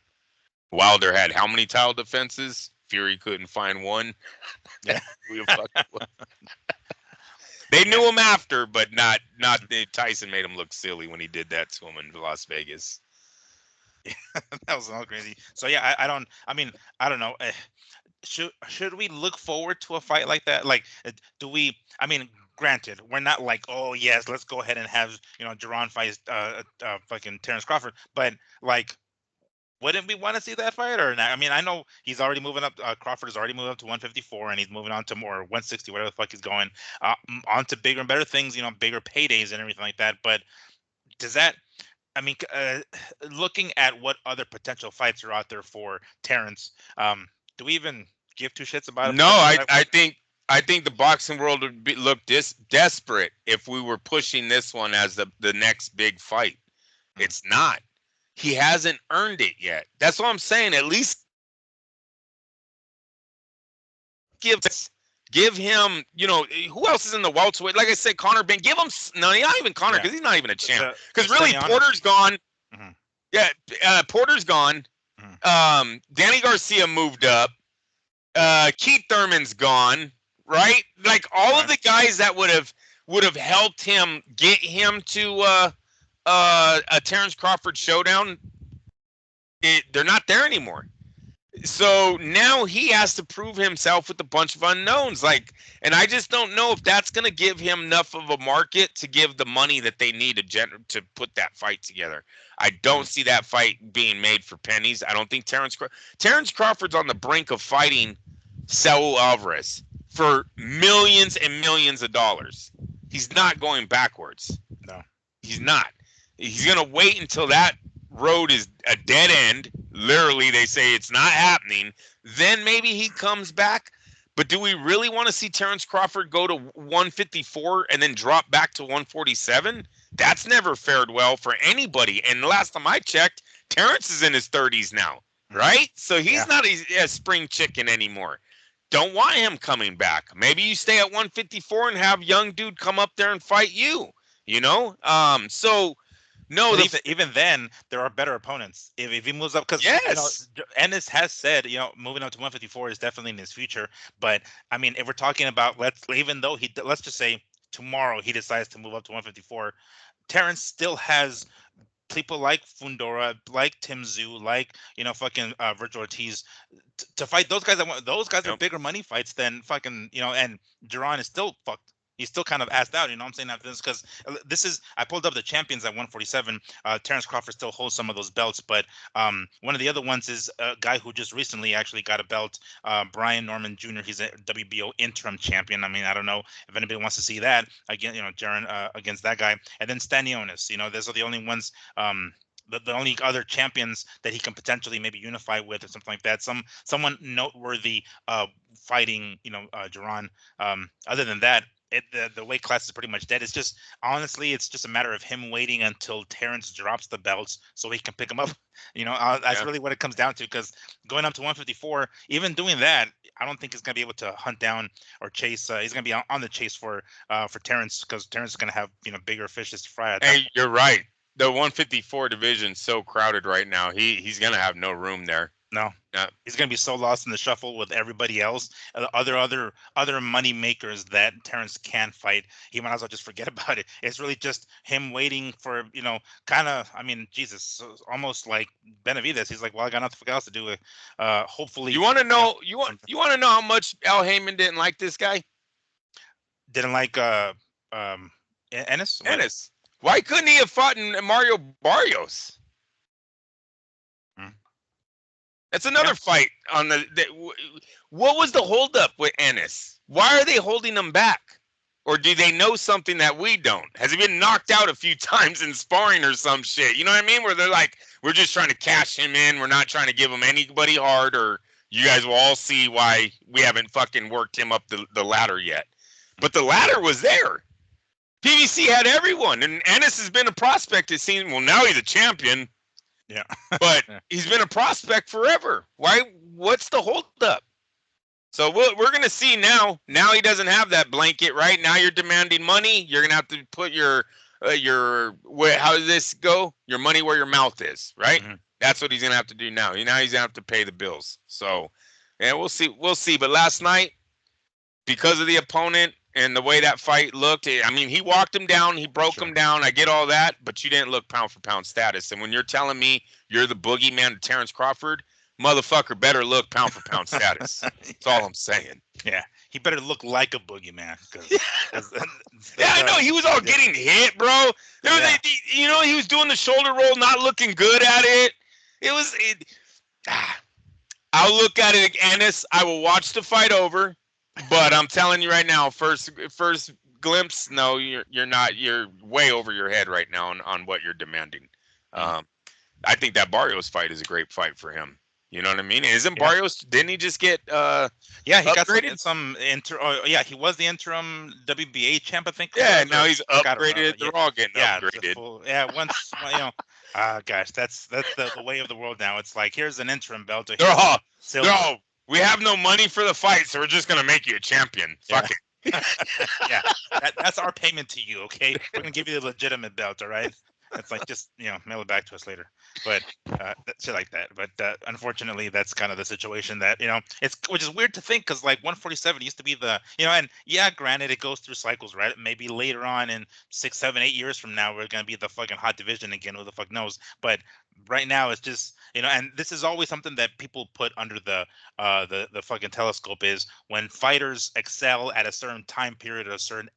Wilder had how many title defenses? Fury couldn't find one. Yeah. Who the fuck was- They Yeah. knew him after, but not Tyson made him look silly when he did that to him in Las Vegas. That was all crazy. So yeah, I don't. I mean, I don't know. Should we look forward to a fight like that? Like, do we? I mean, granted, we're not like, oh yes, let's go ahead and have Duran fight fucking Terrence Crawford, but like, wouldn't we want to see that fight or not? I mean, I know he's already moving up. Crawford has already moved up to 154, and he's moving on to more 160, whatever the fuck he's going. On to bigger and better things, bigger paydays and everything like that. But does that? I mean, looking at what other potential fights are out there for Terrence, do we even give two shits about a No, potential I fight? I think I think the boxing world would look desperate if we were pushing this one as the next big fight. Mm. It's not. He hasn't earned it yet. That's what I'm saying. At least give give him. Who else is in the welterweight? Like I said, Conor Ben. Give him no, not even Conor Yeah, because he's not even a champ. the Because really, Stanionis. Porter's gone. Hmm. Yeah, Porter's gone. Hmm. Danny Garcia moved up. Yeah, Keith Thurman's gone, right? Like all of right. the guys that would have helped him get him to a Terrence Crawford showdown, they're not there anymore. So now he has to prove himself with a bunch of unknowns. And I just don't know if that's going to give him enough of a market to give the money that they need to put that fight together. I Hmm. don't see that fight being made for pennies. I don't think Terrence Crawford's on the brink of fighting Saul Alvarez for millions and millions of dollars. He's not going backwards. No. He's not. He's going to wait until that road is a dead end. Literally, they say it's not happening. Then maybe he comes back. But do we really want to see Terrence Crawford go to 154 and then drop back to 147? That's never fared well for anybody. And the last time I checked, Terrence is in his 30s now, right? So Yeah. he's not a spring chicken anymore. Don't want him coming back. Maybe you stay at 154 and have young dude come up there and fight you. So no, But even then, there are better opponents if he moves up. Because yes, Ennis has said moving up to 154 is definitely in his future. But I mean, if we're talking about even though let's just say tomorrow he decides to move up to 154, Terrence still has people like Fundora, like Tim Tszyu, like fucking Virgil Ortiz to fight those guys. Those guys are yep. bigger money fights than fucking and Duran is still fucked. He's still kind of asked out, what I'm saying, after this, because I pulled up the champions at 147. Terrence Crawford still holds some of those belts, but one of the other ones is a guy who just recently actually got a belt, Brian Norman Jr. He's a WBO interim champion. I mean, I don't know if anybody wants to see that again, Jaron against that guy, and then Stanionis. Those are the only ones. The only other champions that he can potentially maybe unify with or something like that. Someone noteworthy fighting, Duran. Other than that, the weight class is pretty much dead. It's just honestly, it's just a matter of him waiting until Terrence drops the belts so he can pick him up. That's really what it comes down to. Because going up to 154, even doing that, I don't think he's gonna be able to hunt down or chase. He's gonna be on the chase for Terrence, because Terrence is gonna have bigger fishes to fry. Hey, you're right. The 154 division's so crowded right now. He's gonna have no room there. No, Yeah. he's gonna be so lost in the shuffle with everybody else, other money makers that Terrence can fight. He might as well just forget about it. It's really just him waiting for kind of. I mean, Jesus, almost like Benavidez. He's like, well, I got nothing else to do. Hopefully, You want to know? You want to know how much Al Heyman didn't like this guy? didn't like Ennis. What? Ennis. Why couldn't he have fought in Mario Barrios? Hmm. That's another fight on what was the holdup with Ennis? Why are they holding him back? Or do they know something that we don't? Has he been knocked out a few times in sparring or some shit? You know what I mean? Where they're like, we're just trying to cash him in. We're not trying to give him anybody hard, or you guys will all see why we haven't fucking worked him up the ladder yet. But the ladder was there. PBC had everyone, and Ennis has been a prospect. It seems. Well, now he's a champion. Yeah. But Yeah. he's been a prospect forever. Why? What's the holdup? So we're going to see now. Now he doesn't have that blanket, right? Now you're demanding money. You're going to have to put how does this go? Your money where your mouth is, right? Mm-hmm. That's what he's going to have to do now. Now he's going to have to pay the bills. So, yeah, we'll see. We'll see. But last night, because of the opponent and the way that fight looked, I mean, he walked him down. He broke him down. I get all that. But you didn't look pound for pound status. And when you're telling me you're the boogeyman to Terrence Crawford, motherfucker better look pound for pound status. That's all I'm saying. Yeah, he better look like a boogeyman. Yeah, I know. He was all getting hit, bro. He was doing the shoulder roll, not looking good at it. I'll look at it, Ennis. I will watch the fight over, but I'm telling you right now, first glimpse, no, you're not. You're way over your head right now on what you're demanding. I think that Barrios fight is a great fight for him. You know what I mean? Isn't Barrios? Didn't he just get? He upgraded? got some he was the interim WBA champ, I think. Yeah, now he's upgraded. They're all getting upgraded. Once gosh, that's the way of the world now. It's like here's an interim belt. We have no money for the fight, so we're just gonna make you a champion. Fuck it. Yeah, that's our payment to you. Okay, we're gonna give you the legitimate belt. All right. It's like just mail it back to us later, but shit like that. But unfortunately, that's kind of the situation that which is weird to think because like 147 used to be the and granted it goes through cycles, right? Maybe later on in 6, 7, 8 years from now we're gonna be the fucking hot division again. Who the fuck knows? But right now it's just and this is always something that people put under the fucking telescope is when fighters excel at a certain time period or a certain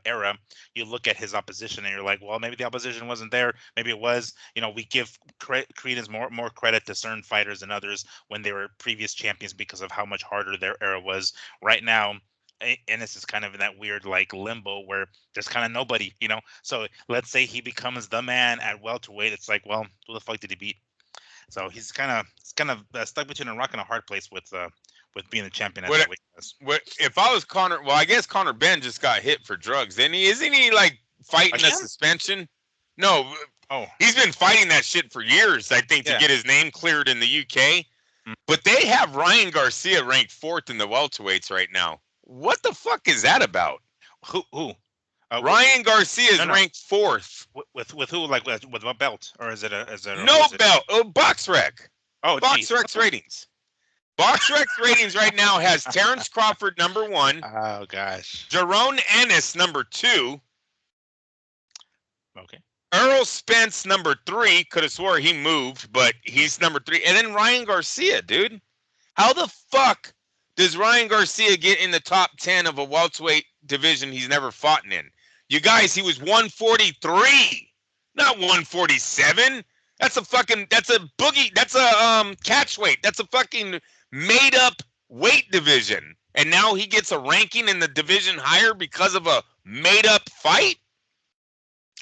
era. You look at his opposition and you're like, well, maybe the opposition wasn't there. Maybe it was. We give credence more credit to certain fighters than others when they were previous champions because of how much harder their era was. Right now, Ennis is kind of in that weird like limbo where there's kind of nobody. So let's say he becomes the man at welterweight. It's like, well, who the fuck did he beat? So he's kind of stuck between a rock and a hard place with being the champion. If I was Connor? Well, I guess Connor Ben just got hit for drugs. Isn't he like fighting a suspension? No. Oh. He's been fighting that shit for years, I think, to get his name cleared in the UK. But they have Ryan Garcia ranked 4th in the welterweights right now. What the fuck is that about? Who? Ryan Garcia is ranked 4th. With who? Like with what belt? Or is it no belt? BoxRec. Oh, BoxRec's ratings. BoxRec's ratings right now has Terrence Crawford number 1. Oh gosh. Jerome Ennis number 2. Okay. Earl Spence number 3. Could have swore he moved, but he's number 3. And then Ryan Garcia, dude. How the fuck does Ryan Garcia get in the top 10 of a welterweight division he's never fought in? You guys, he was 143, not 147. That's a boogie. That's a catch weight. That's a fucking made up weight division. And now he gets a ranking in the division higher because of a made up fight?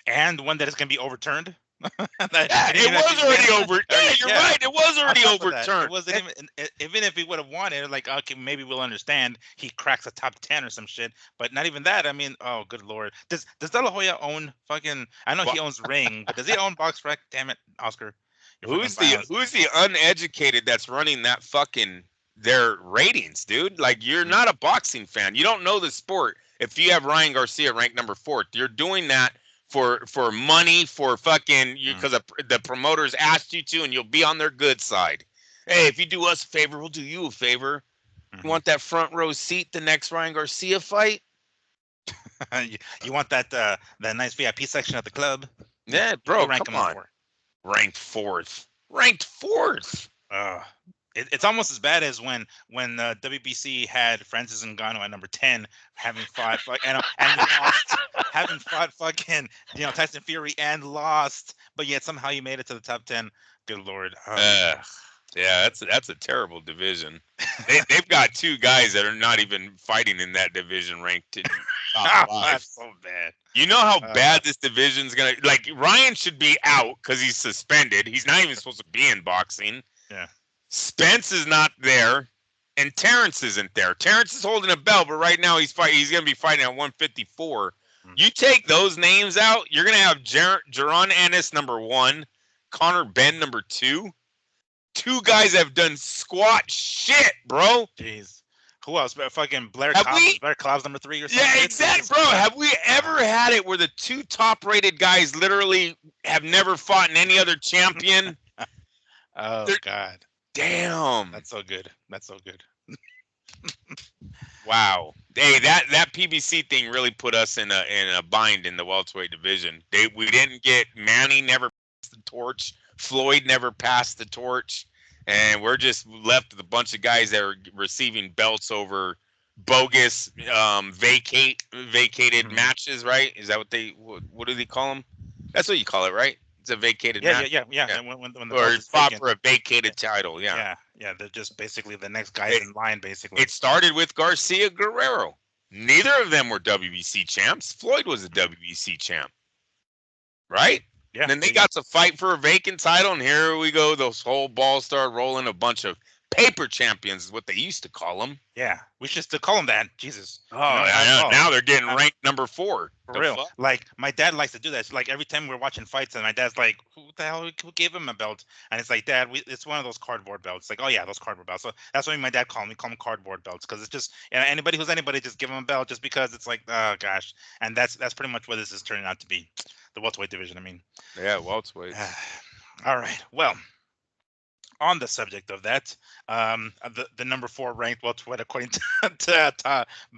And one that is going to be overturned. It was already over. Yeah, you're right. It was already overturned. It wasn't even if he would have won it, like, okay, maybe we'll understand. He cracks a top 10 or some shit, but not even that. I mean, oh, good lord. Does De La Hoya own fucking? I know he owns Ring, but does he own BoxRec? Damn it, Oscar. Who's the uneducated that's running that fucking their ratings, dude? Like, you're not a boxing fan. You don't know the sport. If you have Ryan Garcia ranked number 4th, you're doing that for money, for fucking because the promoters asked you to, and you'll be on their good side. Hey, if you do us a favor, we'll do you a favor. You want that front row seat the next Ryan Garcia fight? You want that nice VIP section at the club? Yeah, bro, come on. Ranked 4th. Ranked 4th. It's almost as bad as when WBC had Francis Ngannou at number 10, having fought and lost, having fought fucking Tyson Fury and lost, but yet somehow you made it to the top 10. Good lord. Yeah, that's a terrible division. They've got 2 guys that are not even fighting in that division ranked in top 5. That's so bad. You know how bad this division's gonna like. Ryan should be out because he's suspended. He's not even supposed to be in boxing. Yeah. Spence is not there, and Terrence isn't there. Terrence is holding a belt, but right now he's going to be fighting at 154. You take those names out, you're going to have Jerron Ennis number 1, Connor Benn number 2. Two guys have done squat shit, bro. Jeez. Who else? Fucking Blair Have Cobbs. we? Blair Cobbs number 3 or something. Yeah, exactly, bro. Have we ever had it where the 2 top-rated guys literally have never fought in any other champion? Oh They're, God. damn. That's so good. That's so good. Wow. Hey, that PBC thing really put us in a bind in the welterweight division. We didn't get Manny never passed the torch. Floyd never passed the torch, and we're just left with a bunch of guys that are receiving belts over bogus vacated matches, right? Is that what do they call them? That's what you call it, right? It's a vacated match. Yeah. When the Or belt is fought vacant. for a vacated title, yeah. Yeah. They're just basically the next guys in line, basically. It started with Garcia Guerrero. Neither of them were WBC champs. Floyd was a WBC champ, right? Yeah. And then they got to fight for a vacant title, and here we go. Those whole balls started rolling. A bunch of paper champions is what they used to call them. Yeah, we should still call them that. Jesus. Oh, I know. Now they're getting ranked number 4. For real. Fuck? Like, my dad likes to do that. It's like every time we're watching fights, and my dad's like, who the hell, who gave him a belt? And it's like, Dad, it's one of those cardboard belts. Like, oh, yeah, those cardboard belts. So that's what my dad called them. We call them cardboard belts because it's just, anybody who's anybody, just give them a belt just because it's like, oh, gosh. And that's pretty much what this is turning out to be. The welterweight division, I mean. Yeah, welterweight. All right. Well, on the subject of that, the number 4 ranked welterweight according to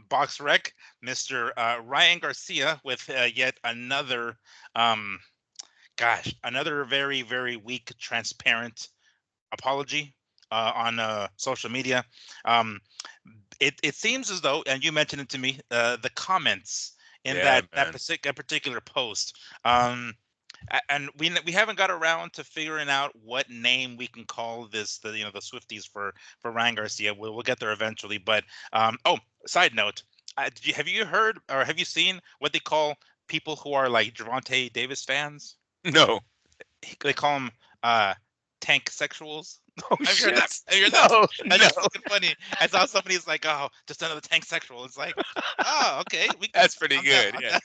BoxRec, Mr. Ryan Garcia, with yet another, another very, very weak, transparent apology on social media. It seems as though, and you mentioned it to me, the comments in that particular post. And we haven't got around to figuring out what name we can call the Swifties for Ryan Garcia. We'll get there eventually. But side note, have you heard or have you seen what they call people who are like Gervonta Davis fans? No. They call them tank sexuals. Oh, shit. No. That's fucking funny. I saw somebody's like, oh, just another tank sexual. It's like, oh, okay. That's pretty good. Yeah.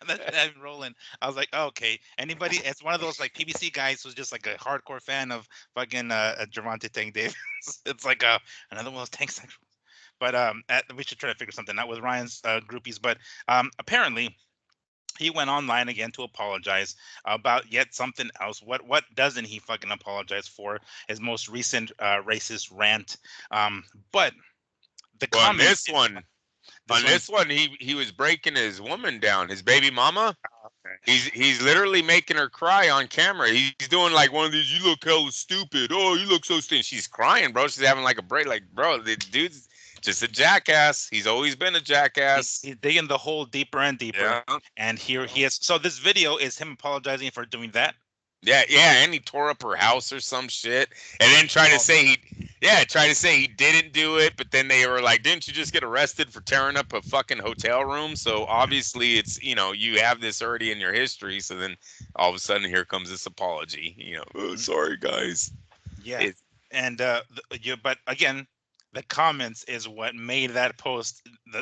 That's rolling. I was like, oh, okay. Anybody? It's one of those like PBC guys who's just like a hardcore fan of fucking Gervonta Tank Davis. It's like another one of those tank sexuals. But we should try to figure something out with Ryan's groupies. But apparently, he went online again to apologize about yet something else. What doesn't he fucking apologize for? His most recent racist rant. But the comments. On this one, he was breaking his woman down, his baby mama. Oh, okay. He's literally making her cry on camera. He's doing like one of these, you look hella stupid. Oh, you look so stupid. She's crying, bro. She's having like a break. Like, bro, the dude's just a jackass. He's always been a jackass. He's digging the hole deeper and deeper. Yeah. And here he is. So this video is him apologizing for doing that. Yeah, and he tore up her house or some shit, and then tried to say he didn't do it, but then they were like, didn't you just get arrested for tearing up a fucking hotel room? So obviously it's, you have this already in your history, so then all of a sudden here comes this apology, oh, sorry guys. Yeah. But again, the comments is what made that post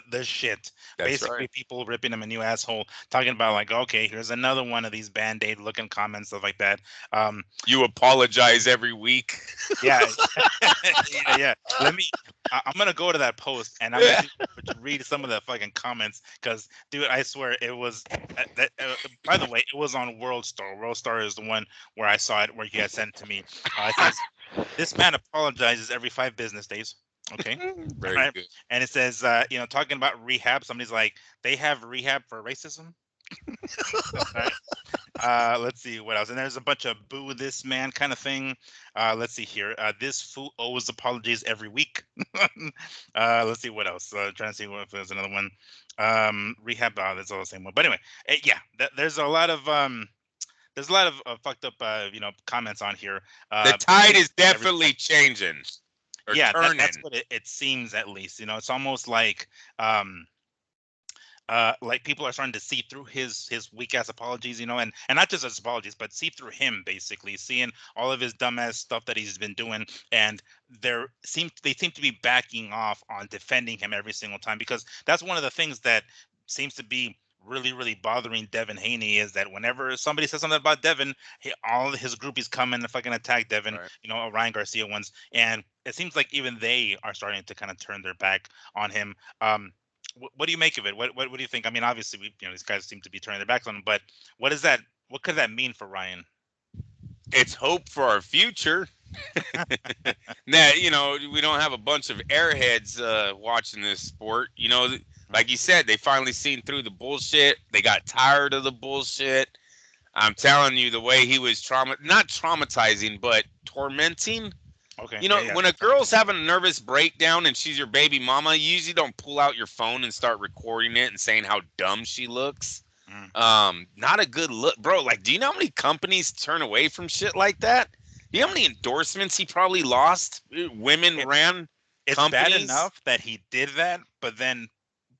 the shit. That's basically right. People ripping him a new asshole, talking about like, okay, here's another one of these Band-Aid looking comments, stuff like that. You apologize every week. Yeah. Yeah. I'm gonna go to that post and I'm gonna read some of the fucking comments because, dude, I swear it was. By the way, it was on World Star. World Star is the one where I saw it, where you had sent it to me. It says, this man apologizes every 5 business days. Okay. Very right. good. And it says, talking about rehab, somebody's like, they have rehab for racism. Right. Let's see what else. And there's a bunch of boo this man kind of thing. Let's see here. This fool owes apologies every week. Let's see what else. Trying to see if there's another one. Rehab. That's all the same one. But anyway, there's a lot of fucked up comments on here. The tide is definitely changing. Yeah, that's what it seems, at least. It's almost like people are starting to see through his weak ass apologies, and not just his apologies, but see through him, basically seeing all of his dumbass stuff that he's been doing, and they seem to be backing off on defending him every single time, because that's one of the things that seems to be really bothering Devin Haney is that whenever somebody says something about Devin, all his groupies come in and fucking attack Devin. Right. Ryan Garcia ones, and it seems like even they are starting to kind of turn their back on him. What do you make of it? What do you think? I mean, obviously, these guys seem to be turning their backs on him, but what is that? What could that mean for Ryan? It's hope for our future. Now, we don't have a bunch of airheads watching this sport. Like you said, they finally seen through the bullshit. They got tired of the bullshit. I'm telling you, the way he was not traumatizing, but tormenting. Okay, yeah, yeah. When a girl's having a nervous breakdown and she's your baby mama, you usually don't pull out your phone and start recording it and saying how dumb she looks. Mm. Not a good look, bro. Like, do you know how many companies turn away from shit like that? Do you know how many endorsements he probably lost? Women ran It's bad companies. enough that he did that, but then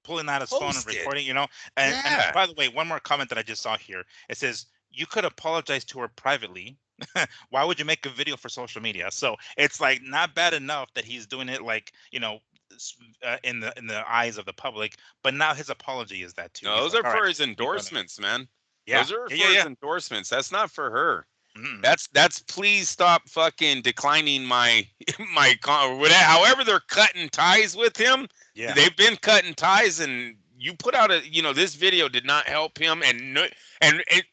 pulling out his phone and Posted. recording, And Yeah. by the way, one more comment that I just saw here. It says you could apologize to her privately. Why would you make a video for social media? So it's like not bad enough that he's doing it like in the eyes of the public, but now his apology is that too. No, He's those like, are all right, for his keep doing it. endorsements, man. Yeah, Those are yeah, yeah, for his yeah. endorsements. That's not for her. Mm, That's please stop fucking declining my or whatever. However they're cutting ties with him, yeah. they've been cutting ties, and you put out this video did not help him, and it,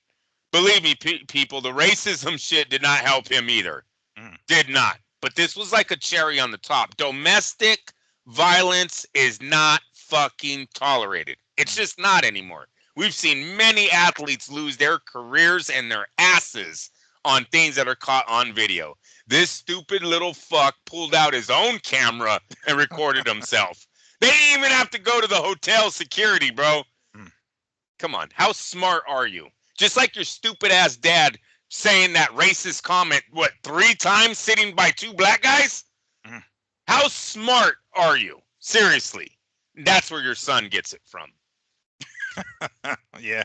believe me, people, the racism shit did not help him either. Mm, Did not. But this was like a cherry on the top. Domestic violence is not fucking tolerated. It's mm. just not anymore. We've seen many athletes lose their careers and their asses on things that are caught on video. This stupid little fuck pulled out his own camera and recorded himself. They didn't even have to go to the hotel security, bro. Mm. Come on. How smart are you? Just like your stupid ass dad saying that racist comment, what, 3 times sitting by 2 black guys? Mm. How smart are you? Seriously. That's where your son gets it from. Yeah.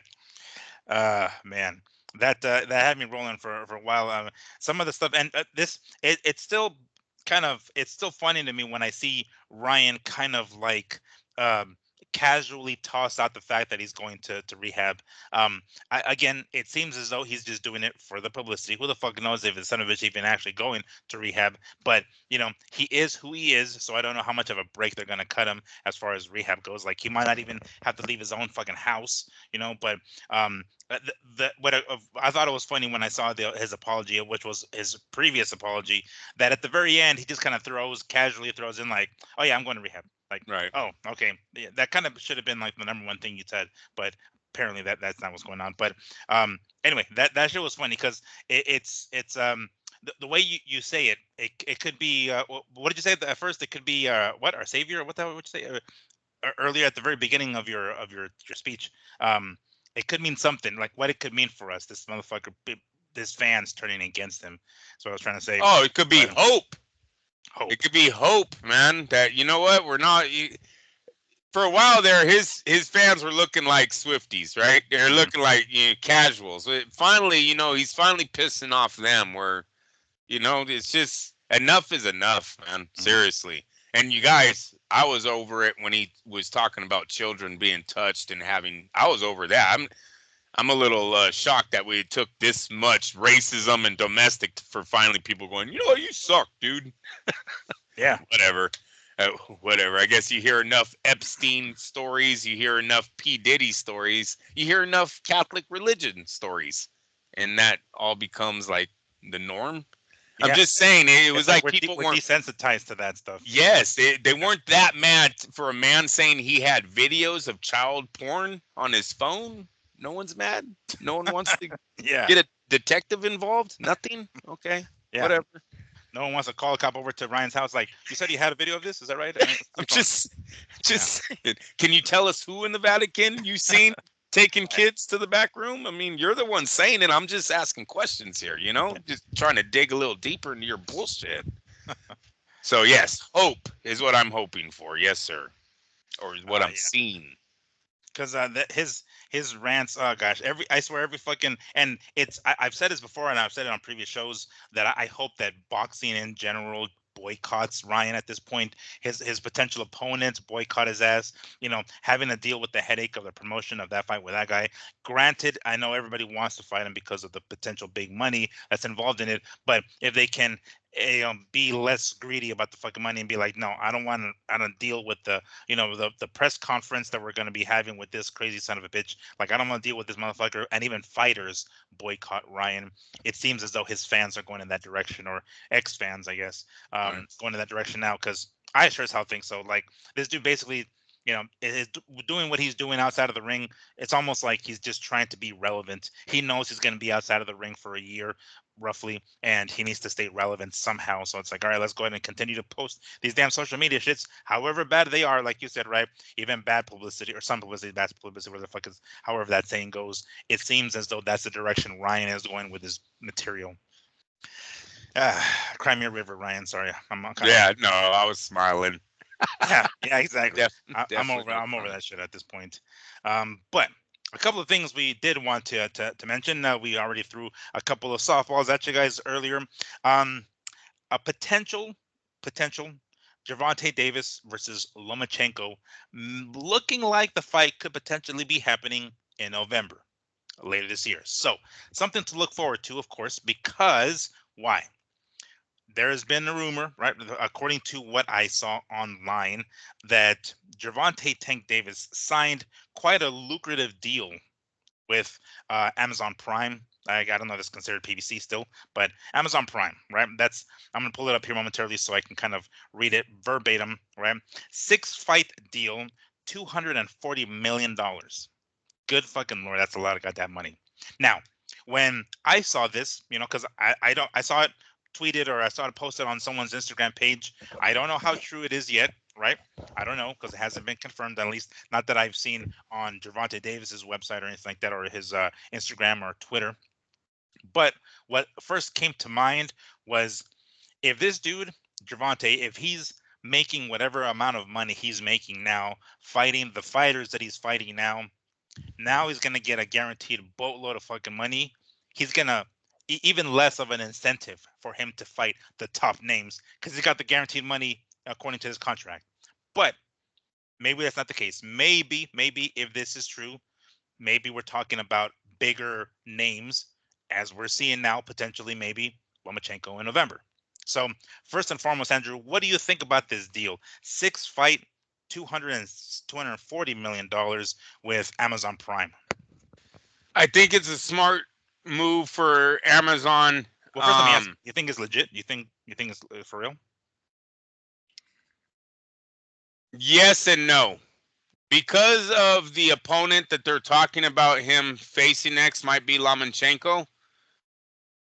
Man, that had me rolling for a while. Some of the stuff, and it's still it's still funny to me when I see Ryan kind of like um casually toss out the fact that he's going to rehab. Again, it seems as though he's just doing it for the publicity. Who the fuck knows if his son of a bitch even actually going to rehab? But he is who he is, so I don't know how much of a break they're gonna cut him as far as rehab goes. Like he might not even have to leave his own fucking house, but what I thought it was funny when I saw his apology, which was his previous apology, that at the very end he just kind of casually throws in like, "Oh yeah, I'm going to rehab." Like, Right. oh, okay, yeah, that kind of should have been like the number one thing you said, but apparently that's not what's going on. But anyway, that shit was funny because it's the way you say it could be what did you say at first? It could be what, our savior? What the hell would you say earlier at the very beginning of your speech? It could mean something like what it could mean for us. This motherfucker, this fans turning against him. So I was trying to say, Oh, it could be but hope. hope. It could be hope, man. That you know what? We're not. For a while there, his fans were looking like Swifties, right? They're Mhm. looking like casuals. Finally, he's finally pissing off them. Where it's just enough is enough, man. Mhm. Seriously. And you guys, I was over it when he was talking about children being touched and having. I was over that. I'm a little shocked that we took this much racism and domestic for finally people going, you suck, dude. Yeah. Whatever. Whatever. I guess you hear enough Epstein stories, you hear enough P. Diddy stories, you hear enough Catholic religion stories, and that all becomes like the norm. I'm Yeah. just saying, it It's was like like people we're weren't. desensitized to that stuff. Yes, they Yeah. weren't that mad for a man saying he had videos of child porn on his phone. No one's mad. No one wants to Yeah. get a detective involved. Nothing. Okay, Yeah. whatever. No one wants to call a cop over to Ryan's house. Like, you said you had a video of this. Is that right? What's I'm going on? Yeah. just saying. Can you tell us who in the Vatican you seen taking kids to the back room? I mean, you're the one saying it. I'm just asking questions here. Just trying to dig a little deeper into your bullshit. So yes, hope is what I'm hoping for. Yes, sir. Or is what I'm Yeah. seeing. Because his rants, oh gosh, I swear every fucking, I've said this before and I've said it on previous shows that I hope that boxing in general boycotts Ryan at this point. His potential opponents boycott his ass. Having to deal with the headache of the promotion of that fight with that guy. Granted, I know everybody wants to fight him because of the potential big money that's involved in it, but if they can be less greedy about the fucking money and be like, no, I don't deal with the press conference that we're going to be having with this crazy son of a bitch. Like, I don't want to deal with this motherfucker. And even fighters boycott Ryan. It seems as though his fans are going in that direction, or ex-fans, I guess, Right. going in that direction now, because I sure as hell think so. Like, this dude basically, is doing what he's doing outside of the ring. It's almost like he's just trying to be relevant. He knows he's going to be outside of the ring for a year, roughly, and he needs to stay relevant somehow. So it's like, all right, let's go ahead and continue to post these damn social media shits, however bad they are, like you said, right? Even bad publicity, or some publicity, bad publicity, whatever the fuck is, however that saying goes. It seems as though that's the direction Ryan is going with his material. Cry me a river, Ryan. Sorry, I'm kind of Yeah, no, I was smiling. yeah, exactly. Definitely no I'm over comment. that shit at this point. But a couple of things we did want to mention. We already threw a couple of softballs at you guys earlier. A potential Gervonta Davis versus Lomachenko, looking like the fight could potentially be happening in November, later this year. So something to look forward to, of course, because why? There has been a rumor, right, according to what I saw online, that Gervonta Tank Davis signed quite a lucrative deal with Amazon Prime. I don't know if it's considered PBC still, but Amazon Prime, right? I'm gonna pull it up here momentarily so I can kind of read it verbatim, right? 6-fight deal, $240 million. Good fucking lord, that's a lot of goddamn money. Now, when I saw this, because I saw it tweeted, or I saw it posted on someone's Instagram page. I don't know how true it is yet, right? I don't know, because it hasn't been confirmed, at least not that I've seen on Gervonta Davis's website or anything like that, or his Instagram or Twitter. But what first came to mind was, if this dude Gervonta, if he's making whatever amount of money he's making now, fighting the fighters that he's fighting now he's gonna get a guaranteed boatload of fucking money. He's gonna even less of an incentive for him to fight the top names, because he got the guaranteed money according to his contract. But maybe that's not the case. Maybe if this is true, maybe we're talking about bigger names, as we're seeing now, potentially maybe Lomachenko in November. So first and foremost, Andrew, what do you think about this deal? 6-fight, 240 million dollars with Amazon Prime. I think it's a smart move for Amazon. Well, first let me ask, you think it's legit? You think it's for real? Yes and no. Because of the opponent that they're talking about him facing next might be Lomachenko,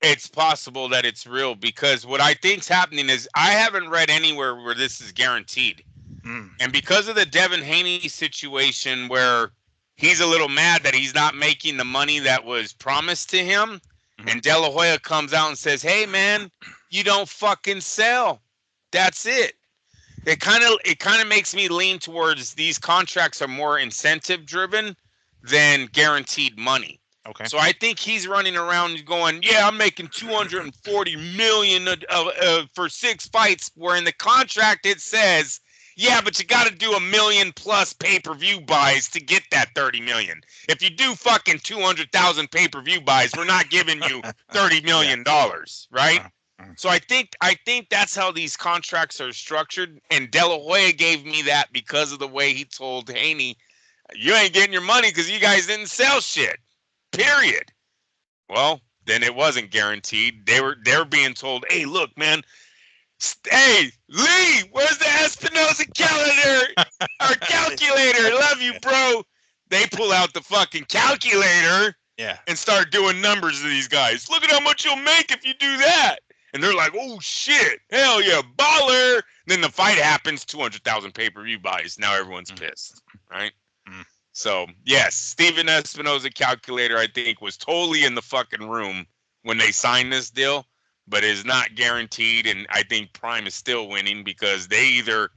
it's possible that it's real. Because what I think's happening is, I haven't read anywhere where this is guaranteed. And because of the Devin Haney situation, where he's a little mad that he's not making the money that was promised to him, and De La Hoya comes out and says, hey man, you don't fucking sell. That's it. It kind of makes me lean towards these contracts are more incentive driven than guaranteed money. Okay. So I think he's running around going, yeah, I'm making 240 million for 6 fights, where in the contract it says, yeah, but you got to do 1 million plus pay-per-view buys to get that 30 million. If you do fucking 200,000 pay-per-view buys, we're not giving you 30 million dollars, right? So I think that's how these contracts are structured, and De La Hoya gave me that because of the way he told Haney, you ain't getting your money because you guys didn't sell shit. Period. Well, then it wasn't guaranteed. They're being told, hey, look, man. Hey, Lee, where's the Espinosa calendar or calculator? Love you, bro. They pull out the fucking calculator, Yeah, and start doing numbers to these guys. Look at how much you'll make if you do that. And they're like, oh, shit. Hell yeah, baller. Then the fight happens, 200,000 pay-per-view buys. Now everyone's pissed, right? So, yes, Steven Espinosa calculator, I think, was totally in the fucking room when they signed this deal, but is not guaranteed. And I think Prime is still winning because they either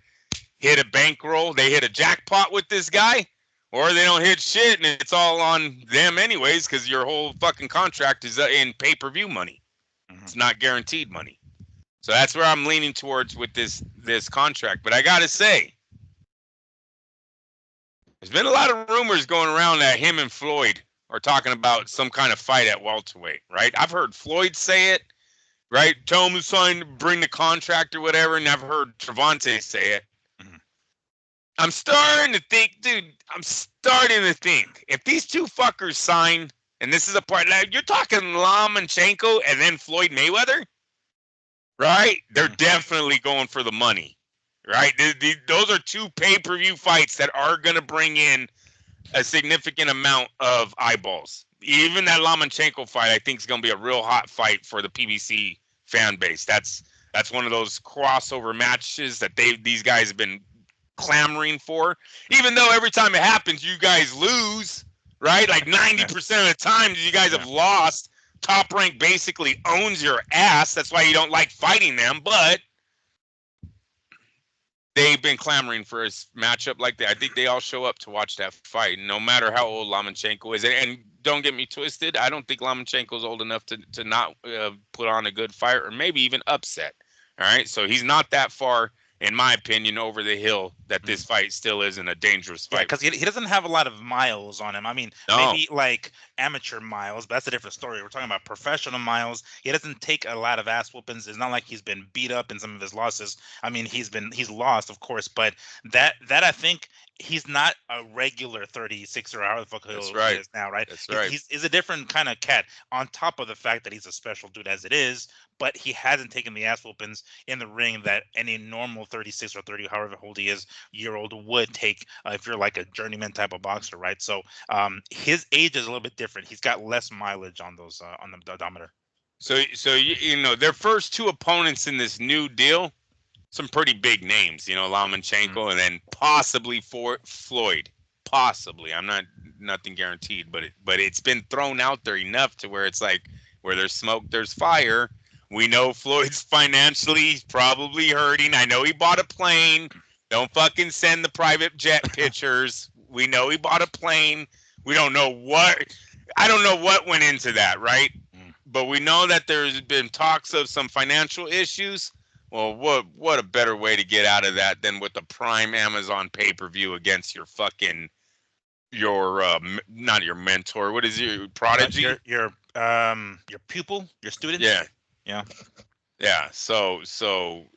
hit a bankroll, they hit a jackpot with this guy, or they don't hit shit, and it's all on them anyways, because your whole fucking contract is in pay-per-view money. It's not guaranteed money. So that's where I'm leaning towards with this contract. But I gotta say, there's been a lot of rumors going around that him and Floyd are talking about some kind of fight at welterweight, right? I've heard Floyd say it, right? Tell him to sign, bring the contract or whatever, and I've heard Gervonta say it. Mhm. I'm starting to think, dude, I'm starting to think if these two fuckers sign, and this is a part, like, you're talking Lomachenko and then Floyd Mayweather, right? They're definitely going for the money, right? Those are two pay-per-view fights that are going to bring in a significant amount of eyeballs. Even that Lomachenko fight, I think, is going to be a real hot fight for the PBC fan base. That's one of those crossover matches that these guys have been clamoring for. Even though every time it happens, you guys lose, right? Like 90% of the time, you guys have lost. Top Rank basically owns your ass. That's why you don't like fighting them. But they've been clamoring for a matchup like that. I think they all show up to watch that fight, no matter how old Lomachenko is. And don't get me twisted, I don't think Lomachenko's old enough to not put on a good fight or maybe even upset. All right, so he's not that far, in my opinion, over the hill that this fight still isn't a dangerous fight. Yeah, because he doesn't have a lot of miles on him. I mean, maybe like amateur miles, but that's a different story. We're talking about professional miles. He doesn't take a lot of ass whoopings. It's not like he's been beat up in some of his losses. I mean, he's lost, of course, but that I think he's not a regular 36 or however the fuck he is now, right? That's right. He's a different kind of cat. On top of the fact that he's a special dude as it is, but he hasn't taken the ass whoopings in the ring that any normal 36 or 30, however old he is, year old would take if you're like a journeyman type of boxer, right? So his age is a little bit different. He's got less mileage on those on the odometer. So you know, their first two opponents in this new deal, some pretty big names, you know, Lomachenko and then possibly for Floyd. Possibly. I'm not nothing guaranteed, but it's been thrown out there enough to where it's like where there's smoke, there's fire. We know Floyd's financially probably hurting. I know he bought a plane. Don't fucking send the private jet pictures. We know he bought a plane. We don't know what. I don't know what went into that, right? But we know that there's been talks of some financial issues. Well, what a better way to get out of that than with a Prime Amazon pay-per-view against your fucking not your mentor. What is your prodigy? Your pupil, your student. Yeah. So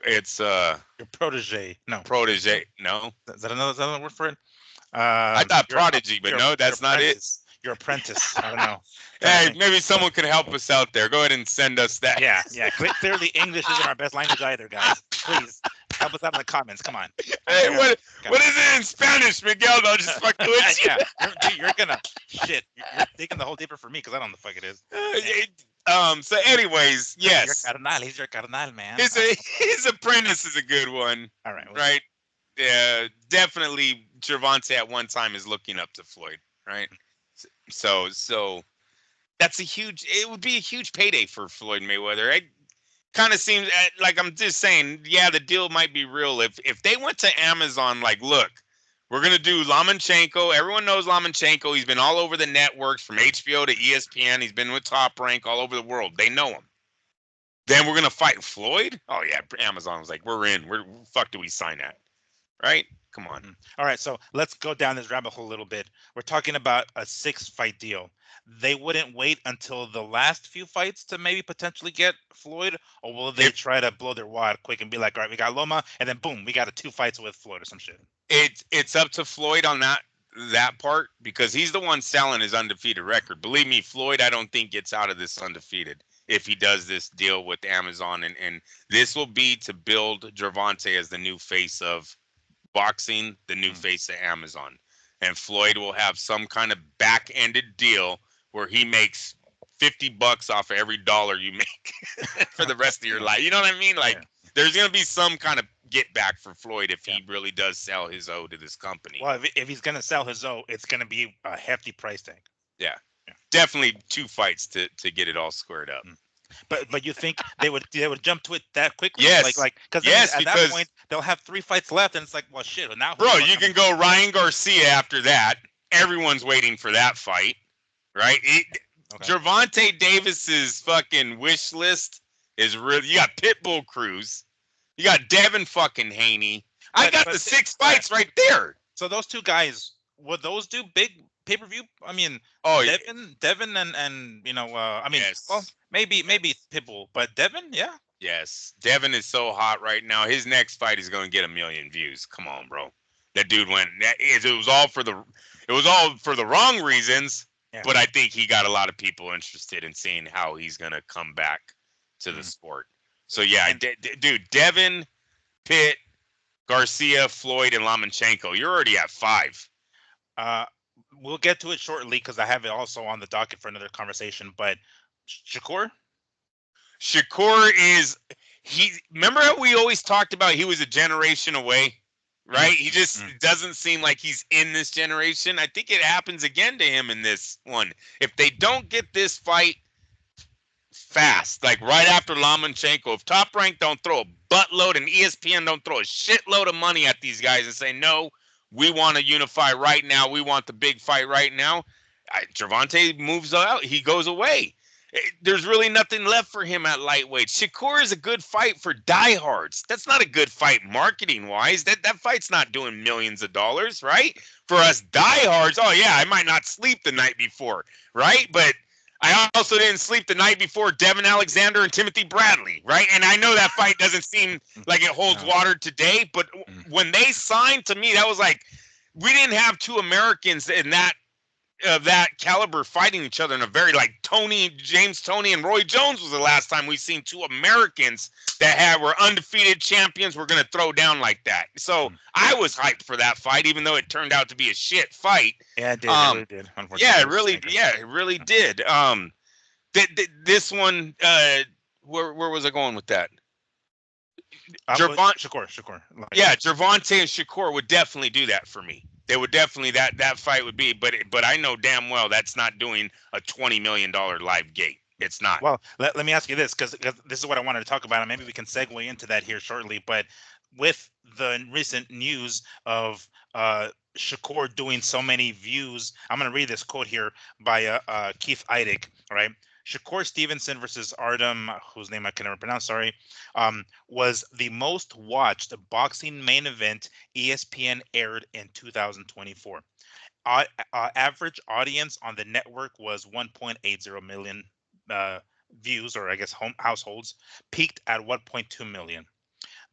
it's your protege. No. Protege. No. Is that another word for it? I thought prodigy, but no, that's not it. Your apprentice. I don't know. Hey, maybe someone could help us out there. Go ahead and send us that. Yeah. Clearly, English isn't our best language either, guys. Please help us out in the comments. Come on. Hey, what is it in Spanish, Miguel? I'll just fuck with you. Yeah, you're gonna shit. You're taking the whole deeper for me because I don't know what the fuck it is. So anyways, yes. He's your carnal, man. His apprentice is a good one. All right. Right. Definitely Gervonta at one time is looking up to Floyd, right? So that's it would be a huge payday for Floyd Mayweather. It kind of seems like, I'm just saying, yeah, the deal might be real. If they went to Amazon, like, look, we're going to do Lomachenko. Everyone knows Lomachenko. He's been all over the networks from HBO to ESPN. He's been with Top Rank all over the world. They know him. Then we're going to fight Floyd? Oh, yeah. Amazon was like, we're in. Fuck do we sign at? Right? Come on. All right, so let's go down this rabbit hole a little bit. We're talking about a 6-fight deal. They wouldn't wait until the last few fights to maybe potentially get Floyd, or will they try to blow their wad quick and be like, all right, we got Loma, and then boom, we got 2 fights with Floyd or some shit? It's up to Floyd on that part because he's the one selling his undefeated record. Believe me, Floyd, I don't think gets out of this undefeated if he does this deal with Amazon, and this will be to build Gervonta as the new face of boxing, the new face of Amazon, and Floyd will have some kind of back-ended deal where he makes $50 off of every dollar you make for the rest of your life. You know what I mean? Like, there's gonna be some kind of get back for Floyd if he really does sell his O to this company. Well, if he's gonna sell his O, it's gonna be a hefty price tag. Yeah. Definitely 2 fights to get it all squared up. But you think they would jump to it that quickly? Yes. Because at that point they'll have 3 fights left, and it's like, well, shit. Now, bro, you can go Ryan Garcia after that. Everyone's waiting for that fight, right? Gervonta Davis's fucking wish list is really. You got Pitbull Cruz. You got Devin fucking Haney. I got the 6 fights right there. So those two guys, would those do big pay-per-view? I mean, Oh, Devin and I mean, well, yes. maybe Pitbull, but Devin, yeah. Yes. Devin is so hot right now. His next fight is going to get 1 million views. Come on, bro. That dude went. It was all for the wrong reasons. Yeah. But I think he got a lot of people interested in seeing how he's going to come back to the sport. So yeah, dude, Devin, Pitt, Garcia, Floyd, and Lomachenko. You're already at 5. We'll get to it shortly because I have it also on the docket for another conversation. But Shakur is remember how we always talked about he was a generation away, right? He just doesn't seem like he's in this generation. I think it happens again to him in this one. If they don't get this fight fast, like right after Lomachenko, if Top Rank don't throw a buttload and ESPN don't throw a shitload of money at these guys and say, no, we want to unify right now, we want the big fight right now, Gervonta moves out, he goes away. There's really nothing left for him at lightweight. Shakur is a good fight for diehards. That's not a good fight marketing-wise. That fight's not doing millions of dollars, right? For us diehards, oh yeah, I might not sleep the night before, right? But I also didn't sleep the night before Devin Alexander and Timothy Bradley, right? And I know that fight doesn't seem like it holds water today, but when they signed, to me, that was like, we didn't have two Americans in that caliber fighting each other in a very, like, James Toney and Roy Jones was the last time we've seen two Americans that were undefeated champions were going to throw down like that. So I was hyped for that fight, even though it turned out to be a shit fight. Yeah, it did. It really did. Yeah, it really did. This one, where was I going with that? Shakur. Yeah, Gervonta and Shakur would definitely do that for me. They would definitely that fight would be, but I know damn well that's not doing a $20 million live gate. It's not. Well, let me ask you this, because this is what I wanted to talk about, and maybe we can segue into that here shortly. But with the recent news of Shakur doing so many views, I'm going to read this quote here by Keith Eidig, right? Shakur Stevenson versus Artem, whose name I can never pronounce, sorry, was the most watched boxing main event ESPN aired in 2024. Average audience on the network was 1.80 million views, or I guess households, peaked at 1.2 million.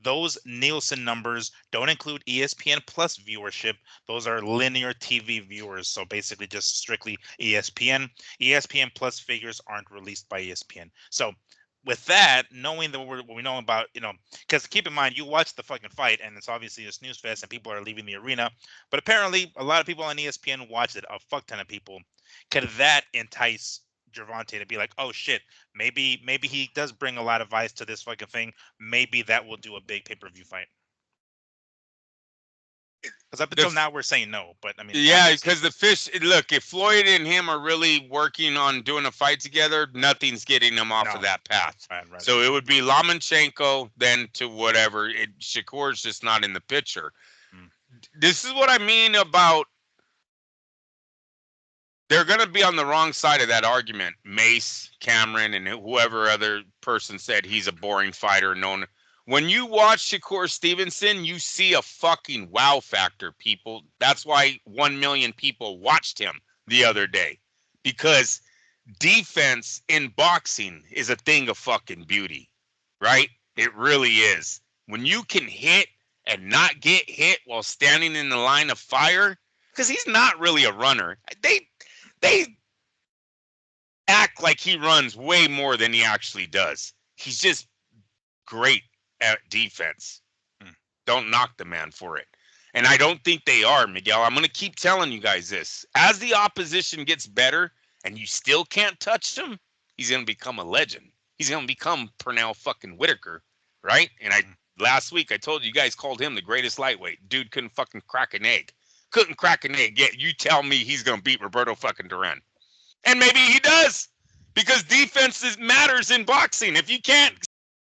Those Nielsen numbers don't include ESPN Plus viewership. Those are linear TV viewers, so basically just strictly ESPN. ESPN Plus figures aren't released by ESPN. So with that, knowing that what we know about, because keep in mind, you watch the fucking fight, and it's obviously a snooze fest, and people are leaving the arena. But apparently, a lot of people on ESPN watched it, a fuck ton of people. Could that entice Gervonta to be like, oh shit, maybe he does bring a lot of eyes to this fucking thing. Maybe that will do a big pay-per-view fight. Because up until now we're saying no, but I mean, yeah, because look, if Floyd and him are really working on doing a fight together, nothing's getting them off of that path. Right. So it would be Lomachenko then to whatever. Shakur's just not in the picture. This is what I mean about. They're going to be on the wrong side of that argument. Mace, Cameron, and whoever other person said he's a boring fighter. When you watch Shakur Stevenson, you see a fucking wow factor, people. That's why 1 million people watched him the other day. Because defense in boxing is a thing of fucking beauty, right? It really is. When you can hit and not get hit while standing in the line of fire, because he's not really a runner. They act like he runs way more than he actually does. He's just great at defense. Don't knock the man for it. And I don't think they are, Miguel. I'm going to keep telling you guys this. As the opposition gets better and you still can't touch him, he's going to become a legend. He's going to become Pernell fucking Whitaker, right? And last week I told you guys called him the greatest lightweight. Dude couldn't fucking crack an egg. Couldn't crack an egg yet. You tell me he's going to beat Roberto fucking Duran. And maybe he does. Because defense matters in boxing. If you can't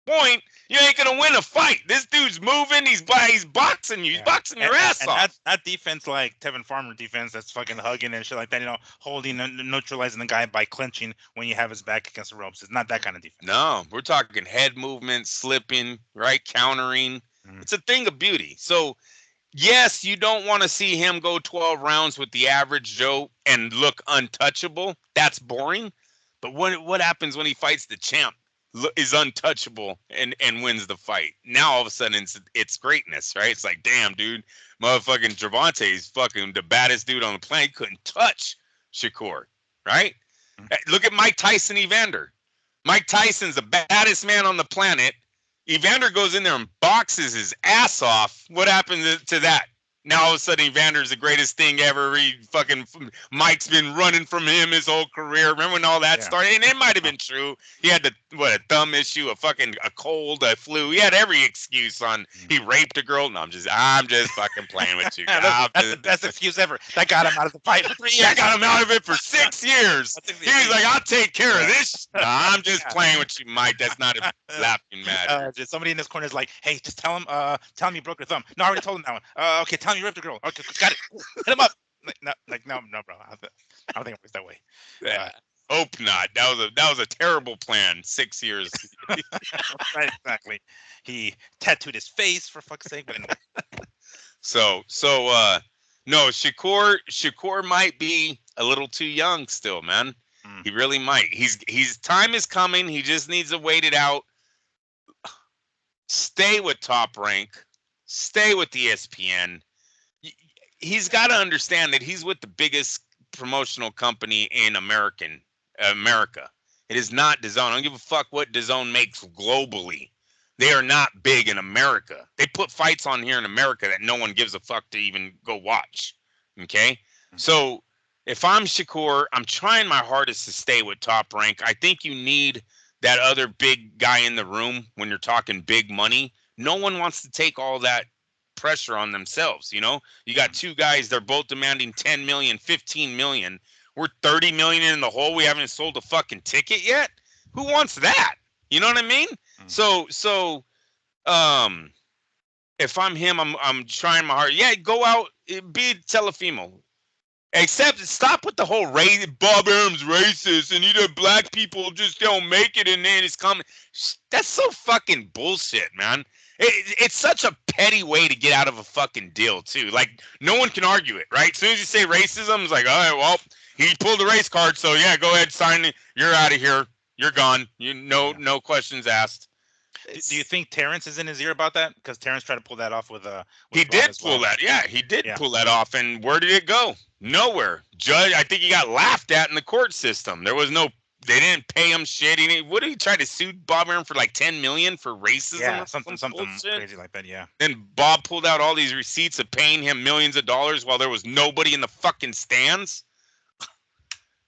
point, you ain't gonna win a fight. This dude's moving. He's boxing you. He's boxing your ass and off. not defense like Tevin Farmer defense that's fucking hugging and shit like that. Holding and neutralizing the guy by clinching when you have his back against the ropes. It's not that kind of defense. No, we're talking head movement, slipping, right, countering. It's a thing of beauty. So yes, you don't want to see him go 12 rounds with the average Joe and look untouchable. That's boring. But what happens when he fights the champ? Is untouchable and wins the fight. Now all of a sudden it's greatness, right? It's like, damn, dude, motherfucking Gervonta is fucking the baddest dude on the planet. He couldn't touch Shakur, right? Look at Mike Tyson, Evander. Mike Tyson's the baddest man on the planet. Evander goes in there and boxes his ass off. What happens to that? Now all of a sudden Evander's the greatest thing ever. Mike's been running from him his whole career. Remember when all that started? And it might have been true. He had a thumb issue, a cold, a flu. He had every excuse on he raped a girl. No, I'm just fucking playing with you. That's the best excuse ever. That got him out of the fight for 3 years. That got him out of it for 6 years. He's like, I'll take care of this. No, I'm just playing with you, Mike. That's not a laughing matter. Somebody in this corner is like, hey, just tell him you broke your thumb. No, I already told him that one. Okay, tell him you ripped a girl. Okay, got it. Hit him up. No, bro. I don't think it works that way. Yeah. Hope not. That was a terrible plan. 6 years. Right, exactly. He tattooed his face for fuck's sake. But anyway. So no, Shakur might be a little too young still, man. He really might. He's time is coming. He just needs to wait it out. Stay with Top Rank. Stay with ESPN. He's got to understand that he's with the biggest promotional company in America. It is not DAZN. I don't give a fuck what DAZN makes globally. They are not big in America. They put fights on here in America that no one gives a fuck to even go watch. Okay? So if I'm Shakur, I'm trying my hardest to stay with Top Rank. I think you need that other big guy in the room when you're talking big money. No one wants to take all that pressure on themselves. You got two guys, they're both demanding 10 million, 15 million. We're 30 million in the hole. We haven't sold a fucking ticket yet. Who wants that? You know what I mean? So if I'm him, I'm trying my hard. Yeah, go out, be Telefimo. Except stop with the whole race. Bob Arum's racist, and either black people just don't make it, and then it's coming. That's so fucking bullshit, man. It's such a petty way to get out of a fucking deal, too. Like, no one can argue it, right? As soon as you say racism, it's like, all right, well, he pulled the race card, so yeah, go ahead, sign it. You're out of here. You're gone. No questions asked. Do you think Terrence is in his ear about that? Because Terrence tried to pull that off with he did pull that. Yeah, he did pull that off. And where did it go? Nowhere. Judge, I think he got laughed at in the court system. There was no. They didn't pay him shit. What did he try to sue Bob Arum for like 10 million for racism? Yeah, something crazy like that. Yeah. Then Bob pulled out all these receipts of paying him millions of dollars while there was nobody in the fucking stands.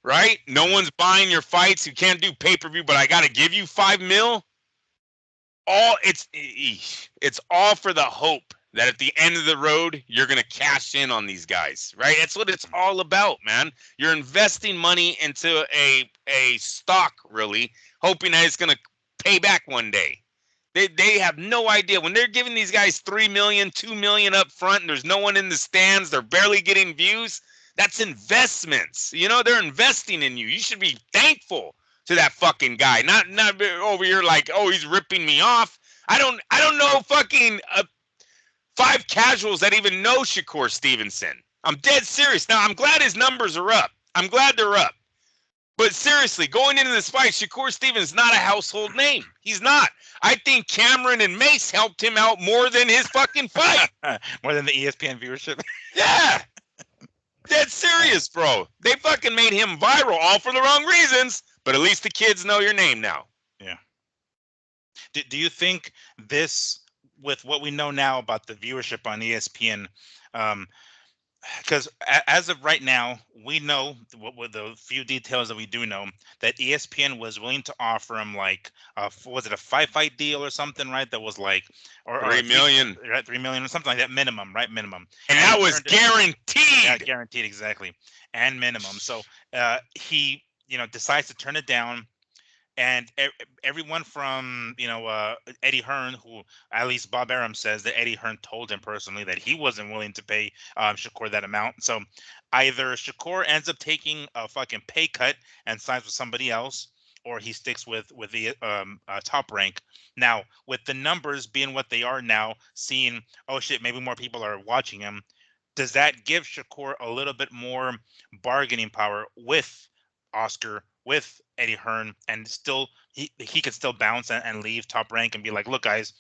Right? No one's buying your fights. You can't do pay-per-view, but I got to give you $5 million. It's all for the hope that at the end of the road you're gonna cash in on these guys, right? That's what it's all about, man. You're investing money into a stock, really, hoping that it's gonna pay back one day. They have no idea when they're giving these guys $3 million, $2 million up front, and there's no one in the stands. They're barely getting views. That's investments. They're investing in you. You should be thankful to that fucking guy, not over here like, oh, he's ripping me off. I don't know fucking 5 casuals that even know Shakur Stevenson. I'm dead serious. Now, I'm glad his numbers are up. I'm glad they're up. But seriously, going into this fight, Shakur Stevenson's not a household name. He's not. I think Cameron and Mace helped him out more than his fucking fight. More than the ESPN viewership. Yeah. Dead serious, bro. They fucking made him viral, all for the wrong reasons. But at least the kids know your name now. Yeah. Do you think this, with what we know now about the viewership on ESPN, because as of right now, we know with the few details that we do know that ESPN was willing to offer him like, was it a 5-fight deal or something, right? That was like, or $3 million, right? $3 million or something like that, minimum, right? Minimum, and that was guaranteed. Yeah, guaranteed, exactly, and minimum. So he decides to turn it down. And everyone from Eddie Hearn, who at least Bob Arum says that Eddie Hearn told him personally that he wasn't willing to pay Shakur that amount. So either Shakur ends up taking a fucking pay cut and signs with somebody else, or he sticks with the Top Rank. Now, with the numbers being what they are now, seeing, oh shit, maybe more people are watching him, does that give Shakur a little bit more bargaining power with Oscar, with Eddie Hearn, and still he could still bounce and leave Top Rank and be like, look guys,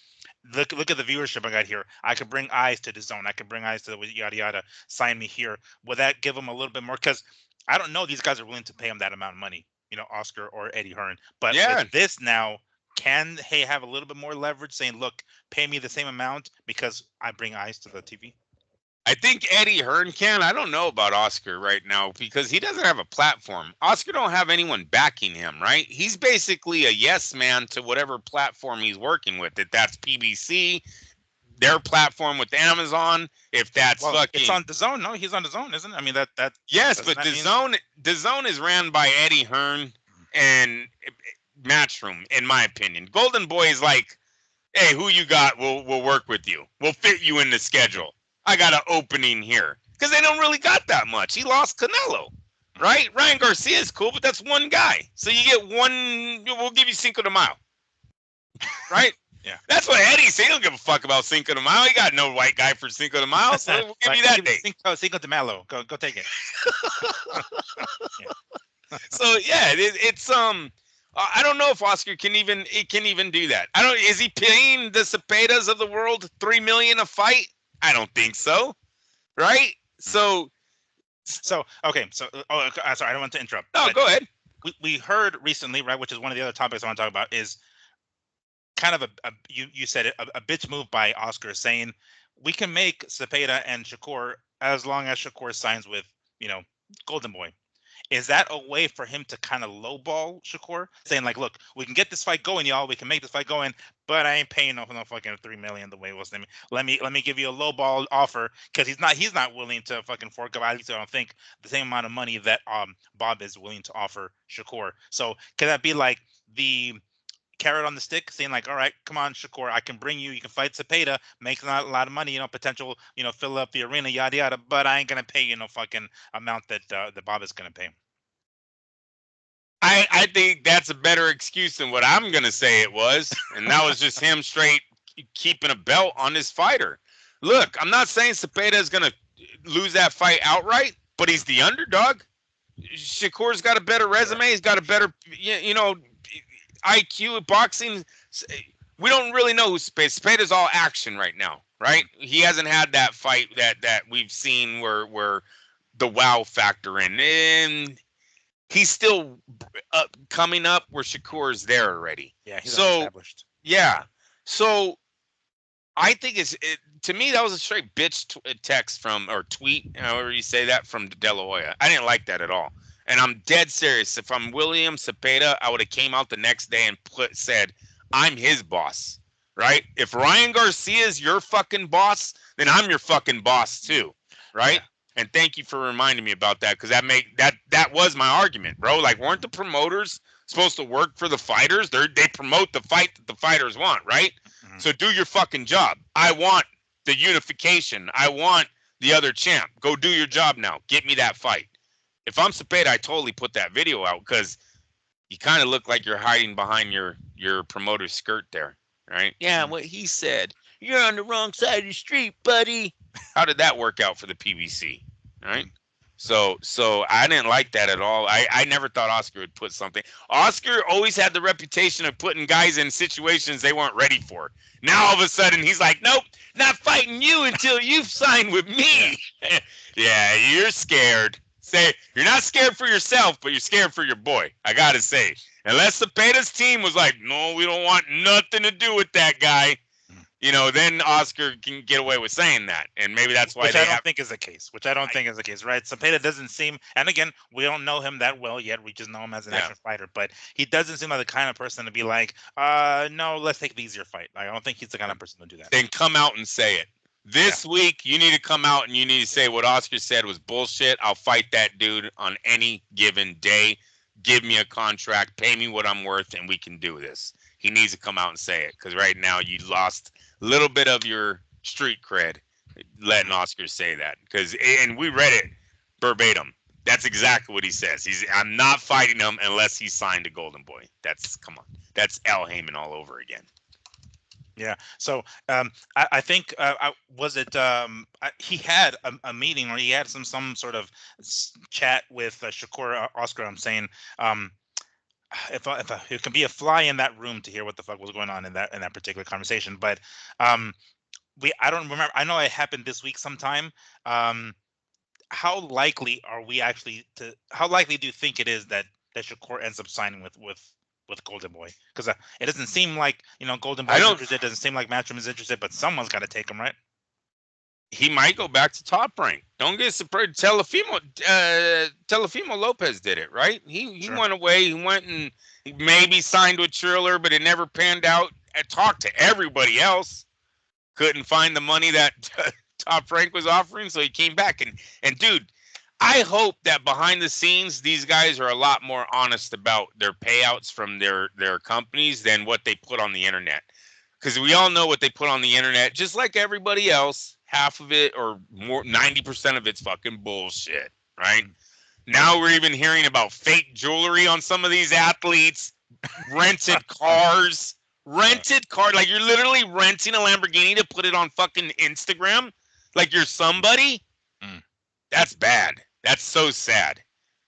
look at the viewership I got here. I could bring eyes to the zone. I could bring eyes to the yada yada. Sign me here. Would that give him a little bit more? Because I don't know these guys are willing to pay him that amount of money. Oscar or Eddie Hearn. But with Yeah, this now, can he have a little bit more leverage, saying, look, pay me the same amount because I bring eyes to the TV? I think Eddie Hearn can. I don't know about Oscar right now because he doesn't have a platform. Oscar don't have anyone backing him, right? He's basically a yes man to whatever platform he's working with. If that's PBC, their platform with Amazon, if that's Well, it's fucking on the zone. No, he's on the zone, isn't it? I mean, that yes, doesn't but that mean? the zone is ran by Eddie Hearn and Matchroom, in my opinion. Golden Boy is like, hey, who you got? We'll work with you. We'll fit you in the schedule. I got an opening here because they don't really got that much. He lost Canelo, right? Ryan Garcia is cool, but that's one guy. So you get one. We'll give you Cinco de Mayo, right? Yeah. That's what Eddie said. He don't give a fuck about Cinco de Mayo. He got no white guy for Cinco de Mayo, so we'll give you that day. Cinco de Malo. Go take it. So yeah, it's I don't know if Oscar can even do that. I don't. Is he paying the Cepedas of the world $3 million a fight? I don't think so. Right? So Okay. So sorry, I don't want to interrupt. No, go ahead. We heard recently, right, which is one of the other topics I want to talk about, is kind of you said it, a bitch move by Oscar saying we can make Cepeda and Shakur as long as Shakur signs with Golden Boy. Is that a way for him to kind of lowball Shakur, saying like, look, we can get this fight going, y'all. We can make this fight going, but I ain't paying no fucking $3 million the way it was. Let me give you a lowball offer because he's not willing to fucking fork up. At least I don't think the same amount of money that Bob is willing to offer Shakur. So can that be like the carrot on the stick, saying like, all right, come on, Shakur, I can bring you. You can fight Cepeda, make not a lot of money, potential, fill up the arena, yada yada. But I ain't gonna pay you no fucking amount that the Bob is gonna pay him. I think that's a better excuse than what I'm gonna say it was, and that was just him straight keeping a belt on his fighter. Look, I'm not saying Cepeda is gonna lose that fight outright, but he's the underdog. Shakur's got a better resume. He's got a better, IQ at boxing. We don't really know who Cepeda. Cepeda's all action right now, right? He hasn't had that fight that we've seen where the wow factor in, and he's still coming up where Shakur's there already. Yeah, he's established. Yeah, so I think to me that was a straight bitch text or tweet, however you say that, from De La Hoya. I didn't like that at all. And I'm dead serious. If I'm William Cepeda, I would have came out the next day and said, I'm his boss, right? If Ryan Garcia is your fucking boss, then I'm your fucking boss too, right? Yeah. And thank you for reminding me about that, because that was my argument, bro. Like, weren't the promoters supposed to work for the fighters? They promote the fight that the fighters want, right? Mm-hmm. So do your fucking job. I want the unification. I want the other champ. Go do your job now. Get me that fight. If I'm Cepeda, I totally put that video out, because you kind of look like you're hiding behind your promoter's skirt there, right? Yeah, what he said. You're on the wrong side of the street, buddy. How did that work out for the PBC, right? So I didn't like that at all. I never thought Oscar would put something. Oscar always had the reputation of putting guys in situations they weren't ready for. Now all of a sudden he's like, nope, not fighting you until you've signed with me. Yeah, you're scared. Say you're not scared for yourself, but you're scared for your boy. I gotta say, unless Cepeda's team was like, no, we don't want nothing to do with that guy, then Oscar can get away with saying that, and maybe that's why. Which I don't think is the case. Right? Cepeda doesn't seem, and again, we don't know him that well yet. We just know him as an action fighter, but he doesn't seem like the kind of person to be like, no, let's take the easier fight. Like, I don't think he's the kind of person to do that. Then come out and say it. This week, you need to come out and you need to say what Oscar said was bullshit. I'll fight that dude on any given day. give me a contract, pay me what I'm worth, and we can do this. He needs to come out and say it, because right now you lost a little bit of your street cred letting Oscar say that. And we read it verbatim. That's exactly what he says. I'm not fighting him unless he signed a Golden Boy. Come on. That's Al Heyman all over again. Yeah. So I think was it he had a meeting, or he had some sort of chat with Shakur Oscar. I'm saying if it can be a fly in that room to hear what the fuck was going on in that particular conversation, but um, I don't remember. I know it happened this week sometime. Um, how likely are we actually to? How likely do you think it is that Shakur ends up signing with Golden Boy? Because it doesn't seem like Golden I Boy's don't. interested. It doesn't seem like Matchroom is interested, but someone's got to take him, right? He might go back to Top Rank. Don't get surprised. Telefimo Lopez did it, right? He Sure. went away. He went and maybe signed with Triller, but it never panned out. I talked to everybody else. Couldn't find the money that Top Rank was offering, so he came back. And dude, I hope that behind the scenes, these guys are a lot more honest about their payouts from their companies than what they put on the internet. Because we all know what they put on the internet, just like everybody else. Half of it, or more, 90% of it's fucking bullshit, right? Now we're even hearing about fake jewelry on some of these athletes, rented cars. Like you're literally renting a Lamborghini to put it on fucking Instagram, like you're somebody. Mm. That's bad. That's so sad.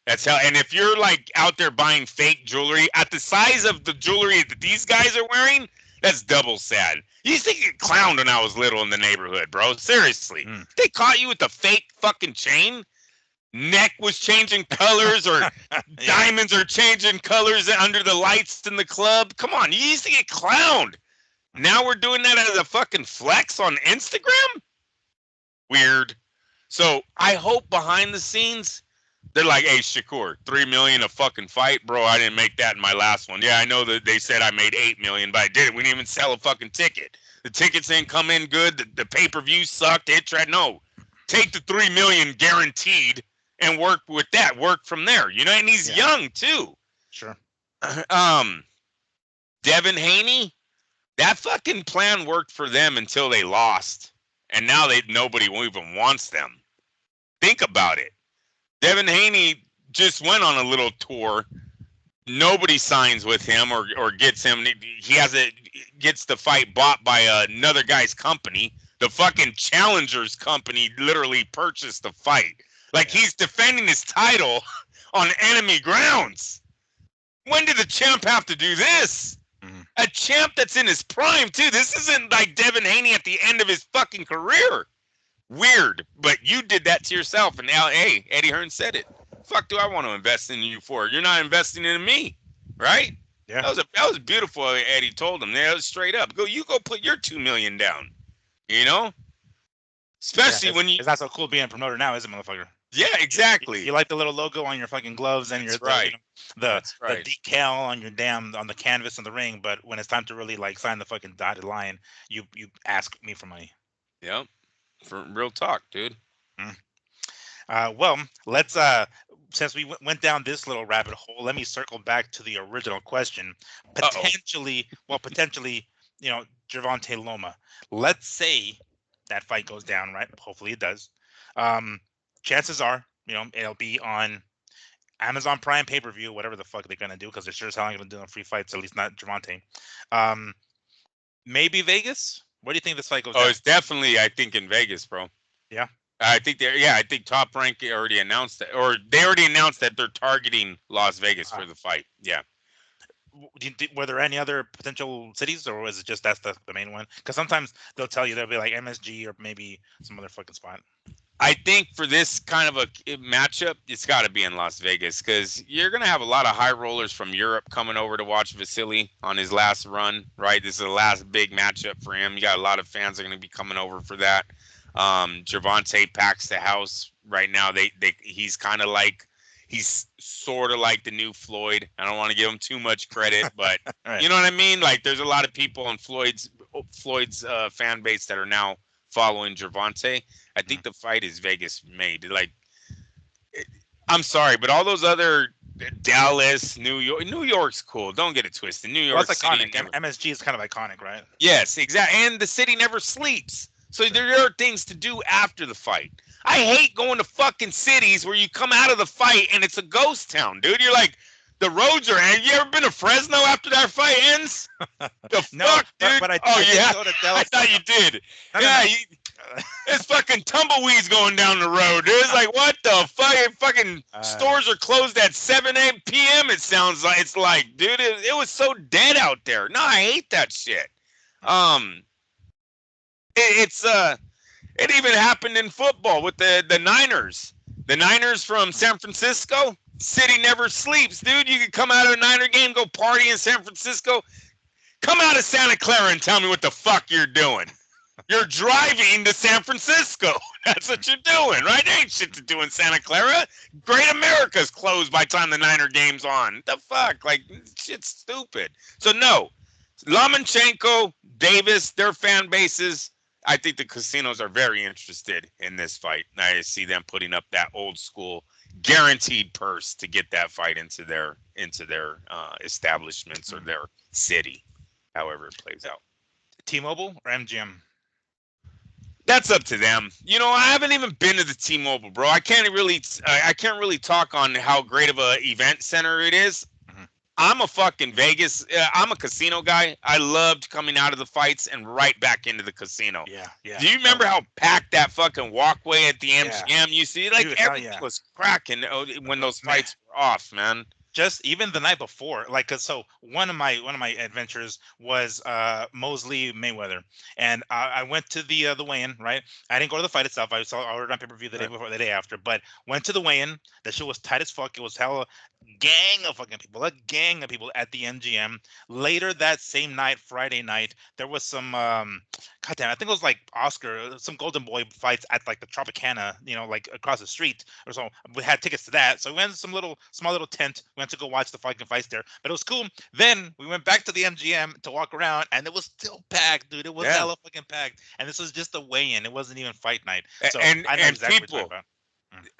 That's how. And if you're like out there buying fake jewelry at the size of the jewelry that these guys are wearing, that's double sad. You used to get clowned when I was little in the neighborhood, bro. Seriously. They caught you with the fake fucking chain. Neck was changing colors, or diamonds are changing colors under the lights in the club. Come on, you used to get clowned. Now we're doing that as a fucking flex on Instagram? Weird. So I hope behind the scenes they're like, hey, Shakur, $3 million a fucking fight, bro. I didn't make that in my last one. Yeah, I know that they said I made $8 million, but I didn't. We didn't even sell a fucking ticket. The tickets didn't come in good. The pay-per-view sucked. No, take the $3 million guaranteed and work with that. Work from there. And he's young too. Sure. Devin Haney, that fucking plan worked for them until they lost, and now nobody even wants them. Think about it. Devin Haney just went on a little tour. Nobody signs with him or gets him. Gets the fight bought by another guy's company. The fucking Challengers company literally purchased the fight. Like he's defending his title on enemy grounds. When did the champ have to do this? Mm-hmm. A champ that's in his prime too. This isn't like Devin Haney at the end of his fucking career. Weird, but you did that to yourself, and now, hey, Eddie Hearn said it. Fuck, do I want to invest in you for? You're not investing in me, right? Yeah. That was beautiful. Eddie told him. That was straight up. You go put your $2 million down. Especially when you. It's not so cool being a promoter now, is it, motherfucker? Yeah, exactly. You like the little logo on your fucking gloves and the decal on your on the canvas in the ring, but when it's time to really like sign the fucking dotted line, you ask me for money. Yep. For real talk, dude. Well, let's since we went down this little rabbit hole, let me circle back to the original question. Potentially, Gervonta Loma. Let's say that fight goes down, right? Hopefully it does. Chances are, it'll be on Amazon Prime pay-per-view, whatever the fuck they're gonna do, because they're sure as hell not gonna do no free fights, at least not Gervonta. Maybe Vegas. Where do you think this fight goes down? It's definitely, I think, in Vegas, bro. Yeah. I think Top Rank already announced that, or they already announced that they're targeting Las Vegas for the fight. Yeah. Were there any other potential cities, or was it just that's the main one? Because sometimes they'll tell you they'll be like MSG or maybe some other fucking spot. I think for this kind of a matchup, it's got to be in Las Vegas, because you're going to have a lot of high rollers from Europe coming over to watch Vasily on his last run, right? This is the last big matchup for him. You got a lot of fans that are going to be coming over for that. Gervonta packs the house right now. He's kind of like, he's sort of like the new Floyd. I don't want to give him too much credit, but right. You know what I mean? Like, there's a lot of people in Floyd's fan base that are now following Gervonta. I think the fight is Vegas made. Like, I'm sorry, but all those other Dallas, New York. New York's cool. Don't get it twisted. New Well, York that's City iconic. never. MSG is kind of iconic, right? Yes, exactly. And the city never sleeps. So Sure. there are things to do after the fight. I hate going to fucking cities where you come out of the fight and it's a ghost town, dude. You're like, the roads are. Have you ever been to Fresno after that fight ends? The No, fuck, dude? but Oh I did yeah, go to I Dallas. thought you did. No, no, Yeah, no. it's fucking tumbleweeds going down the road, dude. It's like, what the fuck? Fucking uh, stores are closed at 7 p.m. It sounds like. It's like, dude, it was so dead out there. No, I hate that shit. Um, it's it even happened in football with the Niners. The Niners from San Francisco. City never sleeps, dude. You can come out of a Niner game, go party in San Francisco. Come out of Santa Clara and tell me what the fuck you're doing. You're driving to San Francisco. That's what you're doing, right? There ain't shit to do in Santa Clara. Great America's closed by the time the Niner game's on. The fuck? Like, shit's stupid. So, no. Lomachenko, Davis, their fan bases, I think the casinos are very interested in this fight. I see them putting up that old school guaranteed purse to get that fight into their establishments or their city, however it plays out. T-Mobile or MGM? That's up to them. You know, I haven't even been to the T-Mobile, bro. I can't really talk on how great of a event center it is. Mhm. I'm a fucking Vegas. I'm a casino guy. I loved coming out of the fights and right back into the casino. Yeah, yeah. Do you remember how packed that fucking walkway at the Yeah. MGM used to be? Like Dude, hell everything yeah. was cracking when those Man, fights were off, man. just even the night before, like, 'cause so one of my adventures was Mosley Mayweather, and I went to the weigh-in. Right, I didn't go to the fight itself. I ordered on pay-per-view the day Right. before, the day after, but went to the weigh-in. The show was tight as fuck. It was hella gang of fucking people, a gang of people at the MGM. Later that same night, Friday night, there was some goddamn, I think it was like Oscar, some Golden Boy fights at like the Tropicana, like across the street or so. We had tickets to that, so we went to some small little tent. We went to go watch the fucking fights there, but it was cool. Then we went back to the MGM to walk around, and it was still packed, dude. It was Yeah. hella fucking packed, and this was just a weigh-in. It wasn't even fight night, so And I know and exactly what you're people talking about.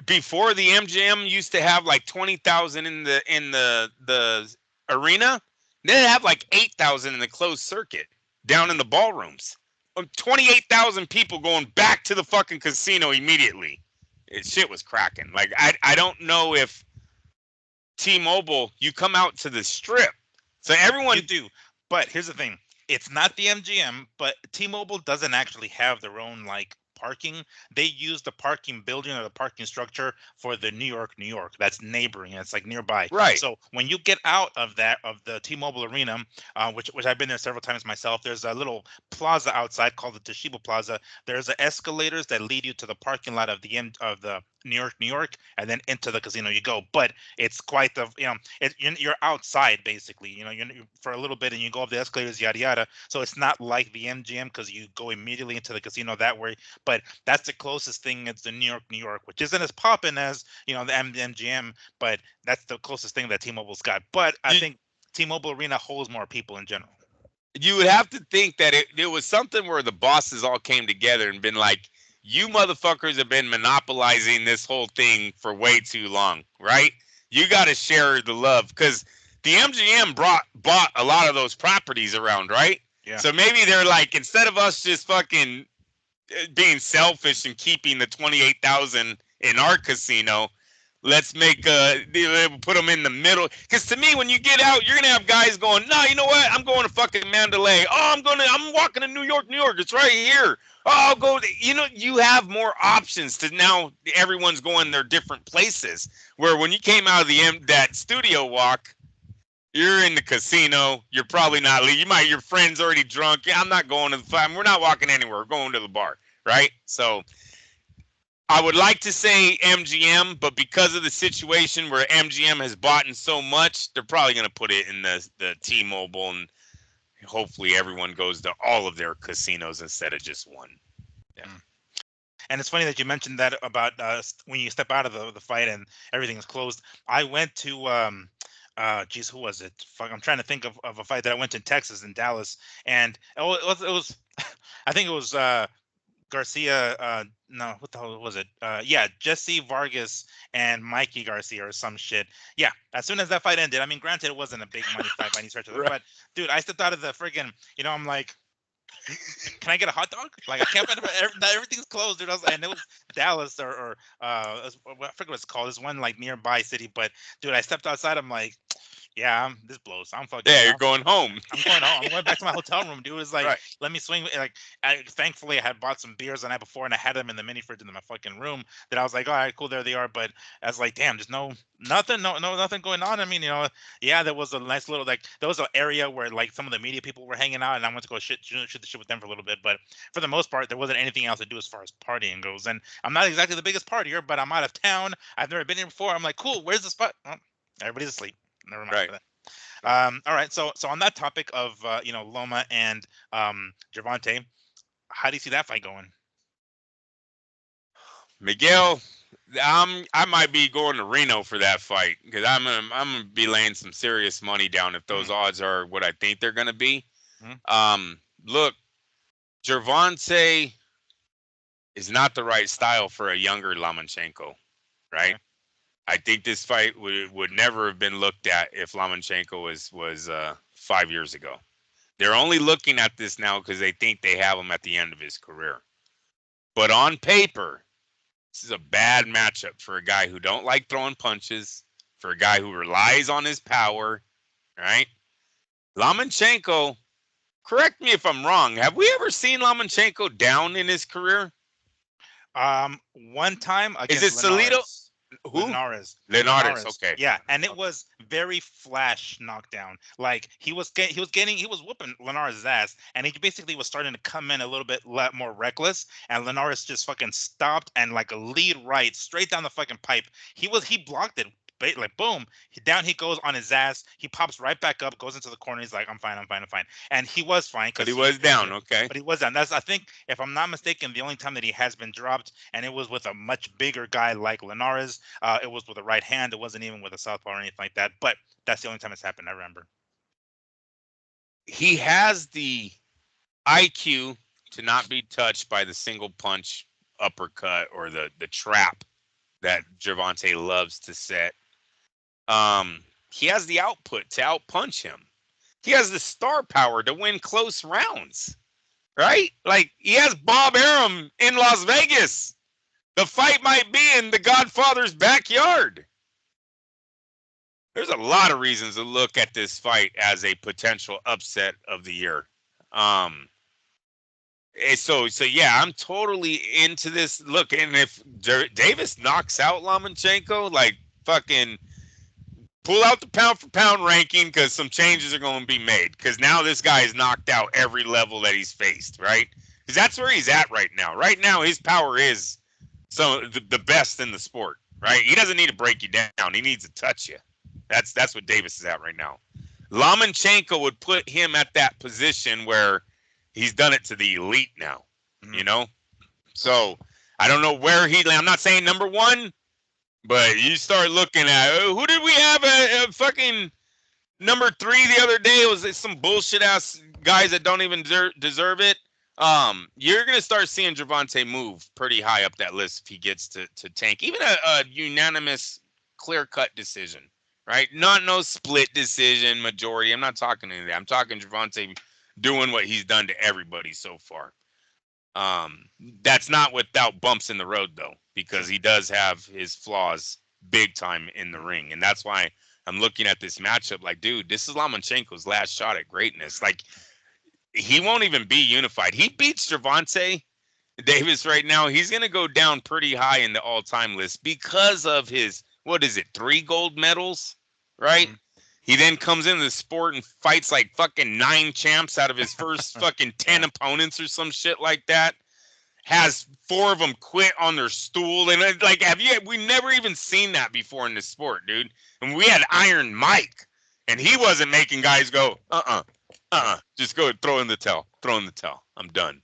before the MGM used to have like 20,000 in the arena. They have like 8,000 in the closed circuit down in the ballrooms. 28,000 people going back to the fucking casino immediately. Shit was cracking. Like I don't know if T-Mobile, you come out to the strip. So everyone. You do, but here's the thing: it's not the MGM, but T-Mobile doesn't actually have their own like parking. They use the parking building or the parking structure for the New York. That's neighboring. It's like nearby. Right. So when you get out of the T-Mobile Arena, which I've been there several times myself, there's a little plaza outside called the Toshiba Plaza. There's the escalators that lead you to the parking lot of the end of the New York, and then into the casino you go. But it's quite you're outside basically. You're for a little bit, and you go up the escalators, yada yada. So it's not like the MGM because you go immediately into the casino that way. But that's the closest thing. It's the New York, which isn't as popping as the MGM, but that's the closest thing that T-Mobile's got. But I You, think T-Mobile Arena holds more people in general. you would have to think that it was something where the bosses all came together and been like, you motherfuckers have been monopolizing this whole thing for way too long, right? You got to share the love because the MGM bought a lot of those properties around, right? Yeah. So maybe they're like, instead of us just fucking being selfish and keeping the 28,000 in our casino, let's put them in the middle. Because to me, when you get out, you're gonna have guys going, no, you know what? I'm going to fucking Mandalay. Oh, I'm walking to New York, New York. It's right here. Oh, I'll go. You have more options to now. Everyone's going their different places. Where when you came out of that studio walk, you're in the casino. You're probably not leaving. Your friend's already drunk. Yeah, I'm not going to the fight. We're not walking anywhere. We're going to the bar, right? So I would like to say MGM, but because of the situation where MGM has bought in so much, they're probably going to put it in the T-Mobile, and hopefully everyone goes to all of their casinos instead of just one. Yeah. And it's funny that you mentioned that about when you step out of the fight and everything is closed. I went to geez, who was it? Fuck, I'm trying to think of a fight that I went to in Texas, in Dallas, and it was I think it was Garcia, no, what the hell was it? Yeah, Jesse Vargas and Mikey Garcia or some shit. Yeah, as soon as that fight ended, I mean, granted, it wasn't a big money fight by any stretch of it, Right. but dude, I stepped out of the friggin', I'm like, can I get a hot dog? Like, I can't find everything's closed, dude. And it was Dallas I forget what it's called. There's one like nearby city, but dude, I stepped outside. I'm like, yeah, this blows. Yeah, you're going home. I'm going home. I'm going back to my hotel room, dude. It was like, Right. let me swing. Like, thankfully, I had bought some beers the night before, and I had them in the mini fridge in my fucking room. That I was like, all right, cool, there they are. But I was like, damn, there's nothing, nothing going on. I mean, yeah, there was a nice little there was an area where like some of the media people were hanging out, and I went to go shoot the shit with them for a little bit. But for the most part, there wasn't anything else to do as far as partying goes. And I'm not exactly the biggest partier, but I'm out of town. I've never been here before. I'm like, cool, where's the spot? Oh, everybody's asleep. Never mind. Right. All right. So on that topic of Loma and Gervonta, how do you see that fight going? Miguel, I might be going to Reno for that fight because I'm gonna be laying some serious money down if those odds are what I think they're gonna be. Look, Gervonta is not the right style for a younger Lomachenko, right? I think this fight would never have been looked at if Lomachenko was 5 years ago. They're only looking at this now because they think they have him at the end of his career. But on paper, this is a bad matchup for a guy who don't like throwing punches, for a guy who relies on his power, right? Lomachenko, correct me if I'm wrong. Have we ever seen Lomachenko down in his career? One time against Is it Salido? Who? Linares. Linares. Okay. Yeah, and it was very flash knockdown. Like he was whooping Linares' ass, and he basically was starting to come in a little bit more reckless. And Linares just fucking stopped and like a lead right straight down the fucking pipe. He blocked it. Like boom, down he goes on his ass. He pops right back up, goes into the corner. He's like, I'm fine. And he was fine But because he was down. Okay. But he was down. That's, I think, if I'm not mistaken, the only time that he has been dropped, and it was with a much bigger guy like Linares. It was with a right hand. It wasn't even with a southpaw or anything like that. But that's the only time it's happened. I remember. He has the IQ to not be touched by the single punch uppercut or the trap that Gervonta loves to set. He has the output to outpunch him. He has the star power to win close rounds, right? Like he has Bob Arum in Las Vegas. The fight might be in the Godfather's backyard. There's a lot of reasons to look at this fight as a potential upset of the year. So yeah, I'm totally into this. Look, and if Davis knocks out Lomachenko, like fucking pull out the pound for pound ranking because some changes are going to be made. Because now this guy is knocked out every level that he's faced, right? Because that's where he's at right now. Right now, his power is the best in the sport, right? He doesn't need to break you down. He needs to touch you. That's what Davis is at right now. Lomachenko would put him at that position where he's done it to the elite now, you know? So I don't know where I'm not saying number one, but you start looking at who did we have a fucking number 3 the other day? It was some bullshit ass guys that don't even deserve it. You're gonna start seeing Gervonta move pretty high up that list if he gets to tank. Even a unanimous, clear cut decision, right? Not no split decision majority. I'm not talking any of that. I'm talking Gervonta doing what he's done to everybody so far. That's not without bumps in the road though, because he does have his flaws big time in the ring. And that's why I'm looking at this matchup like, dude, this is Lomachenko's last shot at greatness. Like, he won't even be unified. He beats Gervonta Davis right now. He's going to go down pretty high in the all-time list because of his, 3 gold medals, right? He then comes into the sport and fights like fucking 9 champs out of his first fucking 10 opponents or some shit like that. Has 4 of them quit on their stool. And like, we've never even seen that before in this sport, dude. And we had Iron Mike, and he wasn't making guys go, just go throw in the towel. I'm done.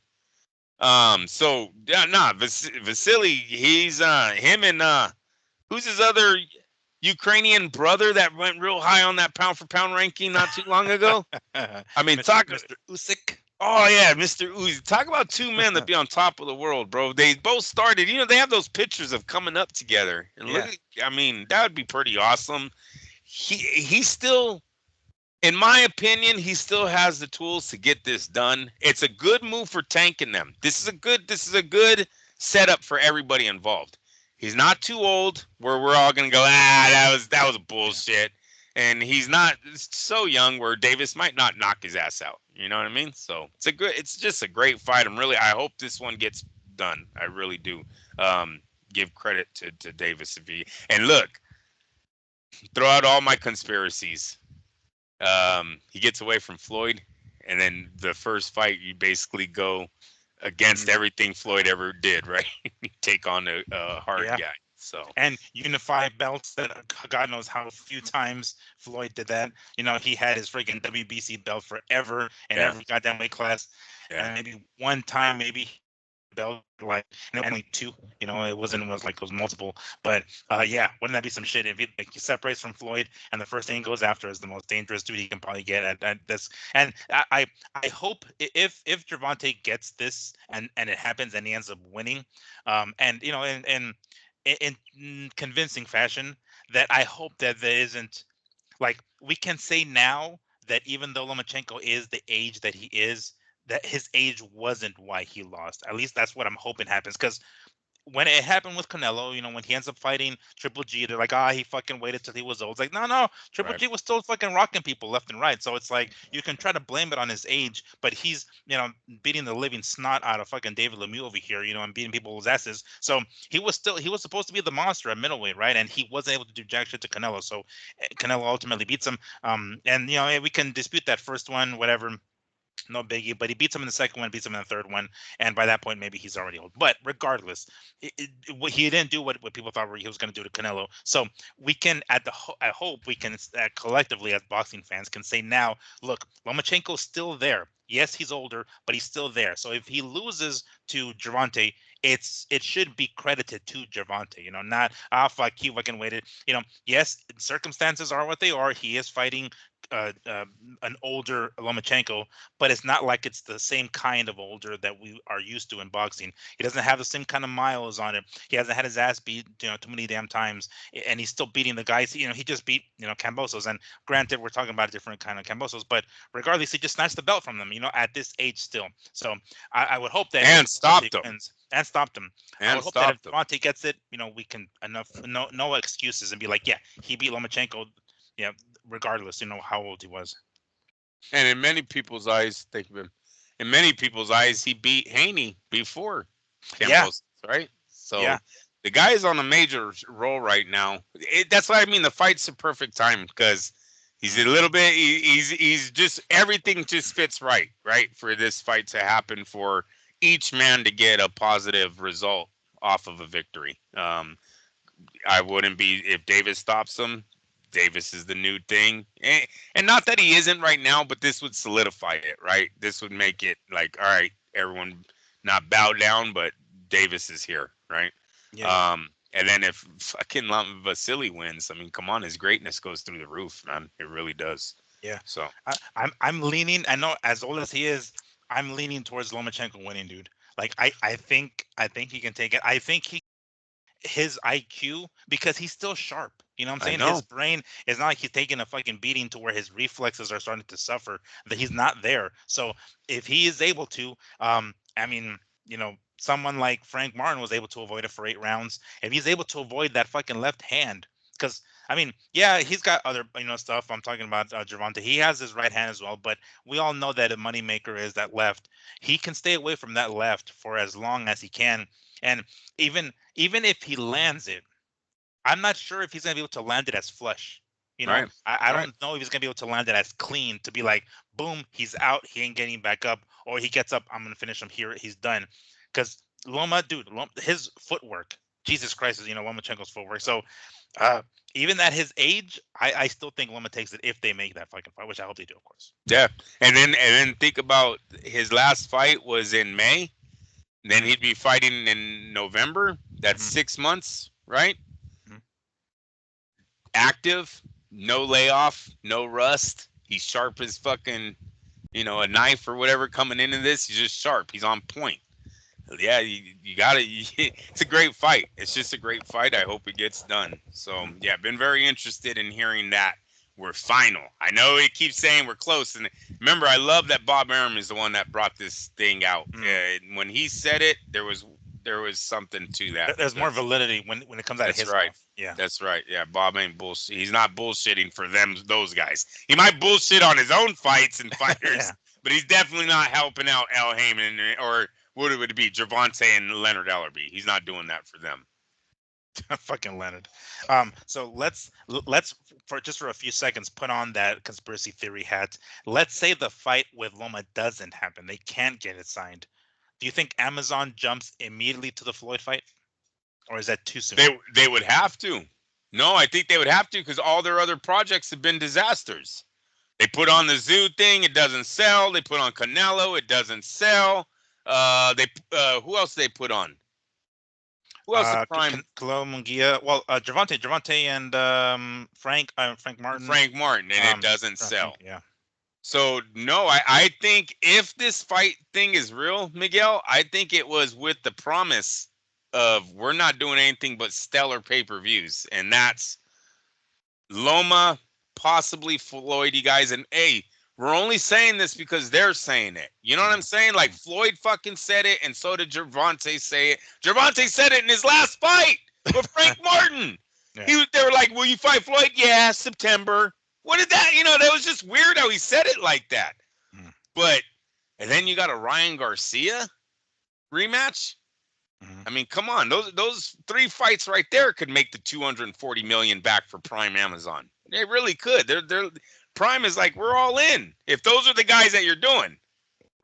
So yeah, Vasily, he's him and who's his other Ukrainian brother that went real high on that pound for pound ranking not too long ago? I mean, talk Mr. Usyk. Oh yeah, Mr. Uzi. Talk about two men that be on top of the world, bro. They both started. They have those pictures of coming up together, and look. Yeah. I mean, that would be pretty awesome. He still, in my opinion, he still has the tools to get this done. It's a good move for tanking them. This is a good setup for everybody involved. He's not too old where we're all gonna go, that was Yeah. bullshit. And he's not so young where Davis might not knock his ass out. You know what I mean? So it's just a great fight. I hope this one gets done. I really do. Um, give credit to Davis if he and look, throw out all my conspiracies. He gets away from Floyd, and then the first fight, you basically go against Mhm. everything Floyd ever did, right? You take on a hard Yeah. guy. So And unify belts that God knows how few times Floyd did that. He had his freaking WBC belt forever in yeah, every goddamn weight class, yeah, and maybe one time maybe belt like and only two. It was like it was multiple. But yeah, wouldn't that be some shit if he separates from Floyd and the first thing he goes after is the most dangerous dude he can probably get at this. And I hope if Gervonta gets this and it happens and he ends up winning, and in convincing fashion, that I hope that there isn't, like, we can say now that even though Lomachenko is the age that he is, that his age wasn't why he lost. At least that's what I'm hoping happens. Because when it happened with Canelo, when he ends up fighting Triple G, they're like, he fucking waited till he was old. It's like, no, no, Triple right. G was still fucking rocking people left and right. So it's like you can try to blame it on his age, but he's beating the living snot out of fucking David Lemieux over here, and beating people's asses. So he was supposed to be the monster at middleweight, right? And he wasn't able to do jack shit to Canelo. So Canelo ultimately beats him. And we can dispute that first one, whatever, no biggie. But he beats him in the second one, beats him in the third one, and by that point, maybe he's already old. But regardless, he didn't do what people thought he was going to do to Canelo. So we can, I hope we can collectively as boxing fans can say now, look, Lomachenko's still there. Yes, he's older, but he's still there. So if he loses to Gervonta, it should be credited to Gervonta. Not fuck, he fucking waited. Yes, circumstances are what they are. He is fighting an older Lomachenko, but it's not like it's the same kind of older that we are used to in boxing. He doesn't have the same kind of miles on it. He hasn't had his ass beat, too many damn times, and he's still beating the guys. He just beat, Cambosos. And granted, we're talking about a different kind of Cambosos, but regardless, he just snatched the belt from them, at this age still. So I would hope that if And Devontae stopped him. wins and stopped him, I And would hope that if stopped him. Devontae gets it, we can no excuses and be like, yeah, he beat Lomachenko, yeah, regardless, how old he was. And in many people's eyes, think of him. In many people's eyes, he beat Haney before Yeah, Campos, right? yeah. So the guy is on a major roll right now. That's why I mean the fight's the perfect time because he's a little Mhm. bit. He's just everything just fits right for this fight to happen for each man to get a positive result off of a victory. I wouldn't be if Davis stops him. Davis is the new thing, and not that he isn't right now, but this would solidify it, right? This would make it like, all right, everyone not bow down, but Davis is here, right? Yeah. And then if fucking Vasily wins, I mean, come on, his greatness goes through the roof, man. It really does. Yeah, So I'm leaning. I know, as old as he is, I'm leaning towards Lomachenko winning, dude. Like I think he can take it. I think his IQ, because he's still sharp. You know what I'm I saying? His know. brain is not like he's taking a fucking beating to where his reflexes are starting to suffer. That he's not there. So if he is able to, I mean, someone like Frank Martin was able to avoid it for 8 rounds. If he's able to avoid that fucking left hand, because I mean, yeah, he's got other stuff. I'm talking about Gervonta. He has his right hand as well, but we all know that a moneymaker is that left. He can stay away from that left for as long as he can, and even if he lands it, I'm not sure if he's gonna be able to land it as flush. Right. I Right. don't know if he's gonna be able to land it as clean to be like, boom, he's out, he ain't getting back up, or he gets up, I'm gonna finish him here, he's done. Because Loma, dude, his footwork, Jesus Christ, is Lomachenko's footwork. So, uh, even at his age, I still think Loma takes it if they make that fucking fight, which I hope they do, of course. Yeah. And then think about his last fight was in May. Then Hmm. he'd be fighting in November. That's Hmm. 6 months, right? Hmm. Active, no layoff, no rust. He's sharp as fucking a knife or whatever coming into this. He's just sharp. He's on point. Yeah, you got to. It's a great fight. It's just a great fight. I hope it gets done. So yeah, been very interested in hearing that we're final. I know it keeps saying we're close, and remember, I love that Bob Arum is the one that brought this thing out. When he said it, there was something to that. There's more validity when it comes out of That's his right. mouth. Yeah. That's right. Yeah, Bob ain't bullshit. He's not bullshitting for those guys. He might bullshit on his own fights and fighters, Yeah. but he's definitely not helping out Al Heyman or what would it be, Gervonta and Leonard Ellerbe. He's not doing that for them. Fucking Leonard. So let's for a few seconds put on that conspiracy theory hat. Let's say the fight with Loma doesn't happen. They can't get it signed. Do you think Amazon jumps immediately to the Floyd fight, or is that too soon? They would have to. No, I think they would have to because all their other projects have been disasters. They put on the Zoo thing, it doesn't sell. They put on Canelo, it doesn't sell. They who else they put on? Who else did Prime? Kalo Munguia. Well, Gervonta, and Frank Martin. Frank Martin, and it doesn't sell. Yeah. So no, I think if this fight thing is real, Miguel, I think it was with the promise of we're not doing anything but stellar pay-per-views, and that's Loma, possibly Floyd, you guys, and hey, we're only saying this because they're saying it. You know what I'm saying? Like Floyd fucking said it, and so did Gervonta say it. Gervonta said it in his last fight with Frank Martin. Yeah. They were like, "Will you fight Floyd?" Yeah, September. What did that? That was just weird how he said it like that. But and then you got a Ryan Garcia rematch. I mean, come on, those 3 fights right there could make the $240 million back for Prime Amazon. They really could. They're Prime is like, we're all in. If those are the guys that you're doing,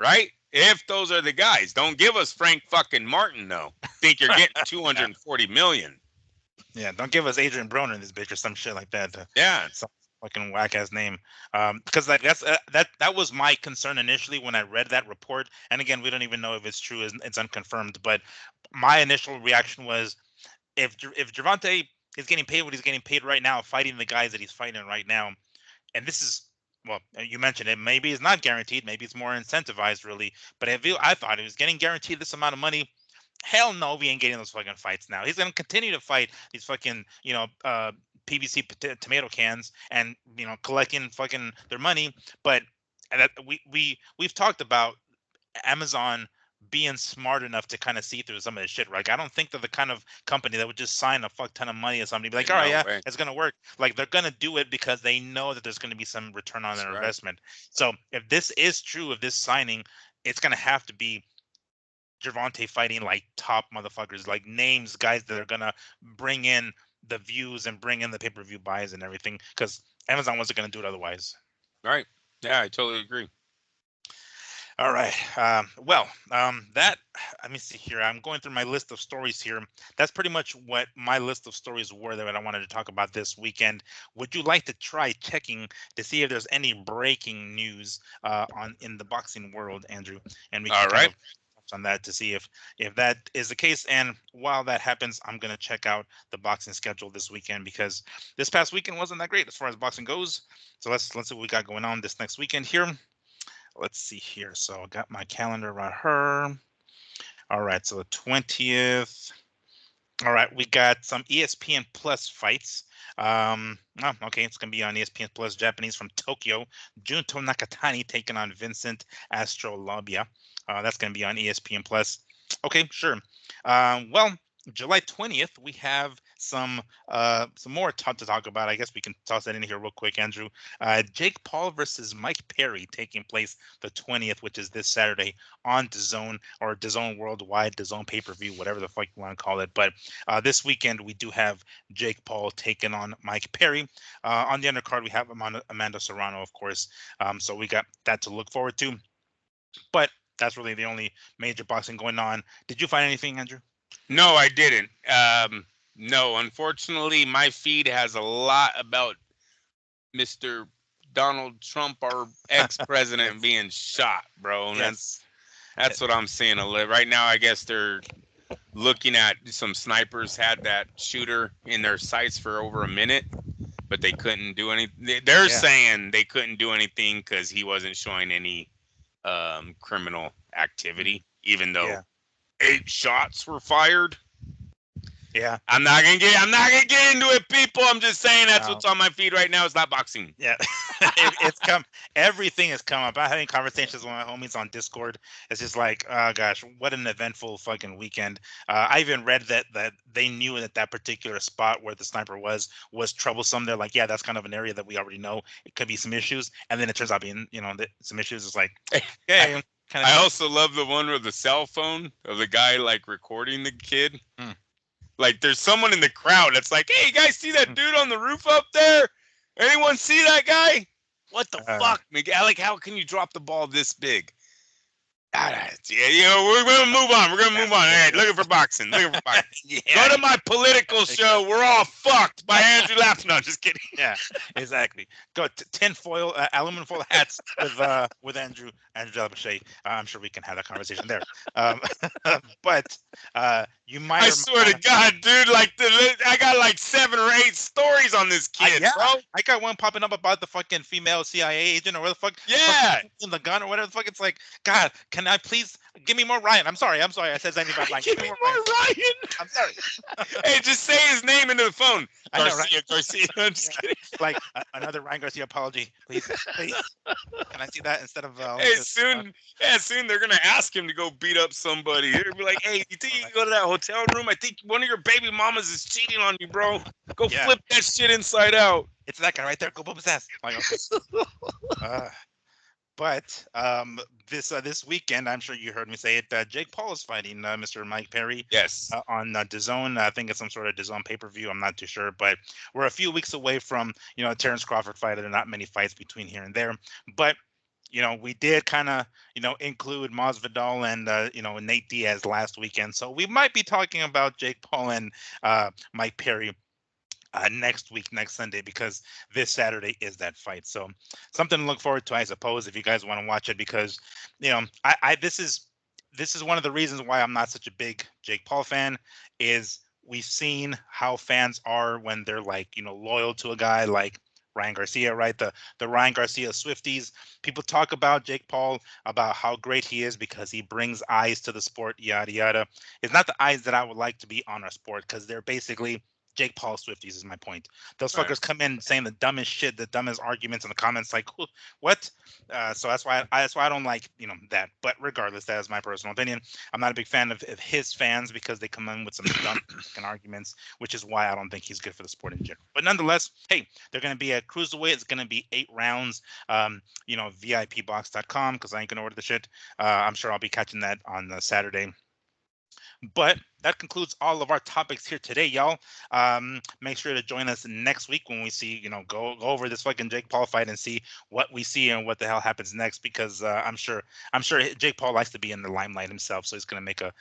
right? If those are the guys, don't give us Frank fucking Martin though. Think you're getting $240 million. Yeah, don't give us Adrian Broner in this bitch or some shit like that. Yeah, some fucking whack ass name. Because like that was my concern initially when I read that report. And again, we don't even know if it's true. It's unconfirmed. But my initial reaction was, if Gervonta is getting paid what he's getting paid right now, fighting the guys that he's fighting right now, and this is, well, you mentioned it. Maybe it's not guaranteed. Maybe it's more incentivized, really. But I thought he was getting guaranteed this amount of money. Hell no, we ain't getting those fucking fights now. He's gonna continue to fight these fucking, PVC tomato cans and collecting fucking their money. But that we've talked about Amazon being smart enough to kind of see through some of this shit. Like, I don't think they're the kind of company that would just sign a fuck ton of money or somebody, be like, all right, yeah, it's gonna work. Like, they're gonna do it because they know that there's gonna be some return on their investment. So if this is true, of this signing, it's gonna have to be Gervonta fighting like top motherfuckers, like names, guys that are gonna bring in the views and bring in the pay-per-view buys and everything, because Amazon wasn't gonna do it otherwise. Right. Yeah, I totally agree. All right. That, let me see here. I'm going through my list of stories here. That's pretty much what my list of stories were that I wanted to talk about this weekend. Would you like to try checking to see if there's any breaking news in the boxing world, Andrew? And we can kind of touch on that to see if that is the case. And while that happens, I'm gonna check out the boxing schedule this weekend, because this past weekend wasn't that great as far as boxing goes. So let's see what we got going on this next weekend here. Let's see here. So I got my calendar right here. All right, so the 20th. All right, we got some ESPN Plus fights. Okay, it's gonna be on ESPN Plus. Japanese from Tokyo, Junto Nakatani taking on Vincent Astrolabia. That's gonna be on ESPN Plus. Okay, sure. Well, July 20th, we have some more to talk about. I guess we can toss that in here real quick, Andrew. Jake Paul versus Mike Perry taking place the 20th, which is this Saturday on DAZN, or DAZN Worldwide, DAZN pay-per-view, whatever the fuck you want to call it. But this weekend we do have Jake Paul taking on Mike Perry. On the undercard we have Amanda Serrano, of course. So we got that to look forward to. But that's really the only major boxing going on. Did you find anything, Andrew? No, I didn't. No, unfortunately, my feed has a lot about Mr. Donald Trump, our ex-president, being shot, bro. And that's what I'm seeing right now. I guess they're looking at some snipers had that shooter in their sights for over a minute, but they couldn't do anything. They're saying they couldn't do anything because he wasn't showing any criminal activity, even though Yeah. 8 shots were fired. Yeah. I'm not gonna get into it, people. I'm just saying that's No. what's on my feed right now. It's not boxing. Yeah, it's come. Everything has come up. I'm having conversations with my homies on Discord. It's just like, oh gosh, what an eventful fucking weekend. I even read that they knew that that particular spot where the sniper was troublesome. They're like, yeah, that's kind of an area that we already know it could be some issues, and then it turns out being, some issues. It's like, I, okay, kind I of. also love the one with the cell phone of the guy like recording the kid. Hmm. Like there's someone in the crowd that's like, "Hey, you guys see that dude on the roof up there? Anyone see that guy? What the Uh, fuck, Miguel? Like, how can you drop the ball this big?" Yeah, we're gonna move on. We're gonna yeah, move on. All right, looking for boxing. Looking for boxing. Go yeah, to my political show. We're all fucked by Andrew Laughs. No, just kidding. yeah, exactly. Go tin foil, aluminum foil hats with Andrew Delabouche. I'm sure we can have that conversation there. Um, but you might I or might swear to not. God, dude. Like, I got like 7 or 8 stories on this kid, Yeah, bro. I got one popping up about the fucking female CIA agent or where the fuck Yeah. in the gun or whatever the fuck. It's like, God, can I please give me more Ryan? I'm sorry. I said anything about Ryan. Give Give me me more Ryan. more Ryan. I'm sorry. Hey, just say his name into the phone. I know, right? Garcia. I'm just Yeah. kidding. Like another Ryan Garcia apology, please, please. Can I see that instead of all Hey, this? soon they're gonna ask him to go beat up somebody. They're gonna be like, "Hey, you think you can go to that hotel room? I think one of your baby mamas is cheating on you, bro. Go Yeah, flip that shit inside out." it's that guy right there. Go boom his ass. Like, okay. Uh, but this weekend, I'm sure you heard me say it. Jake Paul is fighting Mr. Mike Perry Yes. on DAZN. I think it's some sort of DAZN pay-per-view. I'm not too sure, but we're a few weeks away from Terrence Crawford fight. There are not many fights between here and there, but we did kind of include Masvidal and Nate Diaz last weekend, so we might be talking about Jake Paul and Mike Perry next week, next Sunday, because this Saturday is that fight. So something to look forward to, I suppose, if you guys want to watch it, because I this is one of the reasons why I'm not such a big Jake Paul fan. Is we've seen how fans are when they're like loyal to a guy like Ryan Garcia, right? The Ryan Garcia Swifties. People talk about Jake Paul, about how great he is because he brings eyes to the sport, yada yada. It's not the eyes that I would like to be on our sport, because they're basically Jake Paul Swifties is my point. Those Right. fuckers come in saying the dumbest shit, the dumbest arguments in the comments, like what? So that's why I don't like that. But regardless, that is my personal opinion. I'm not a big fan of his fans because they come in with some dumb fucking arguments, which is why I don't think he's good for the sport in general. But nonetheless, hey, they're gonna be a cruiserweight. It's gonna be 8 rounds. VIPbox.com, because I ain't gonna order the shit. I'm sure I'll be catching that on Saturday. But that concludes all of our topics here today, y'all. Make sure to join us next week when we see, go over this fucking Jake Paul fight and see what we see and what the hell happens next. Because I'm sure Jake Paul likes to be in the limelight himself, so he's gonna make a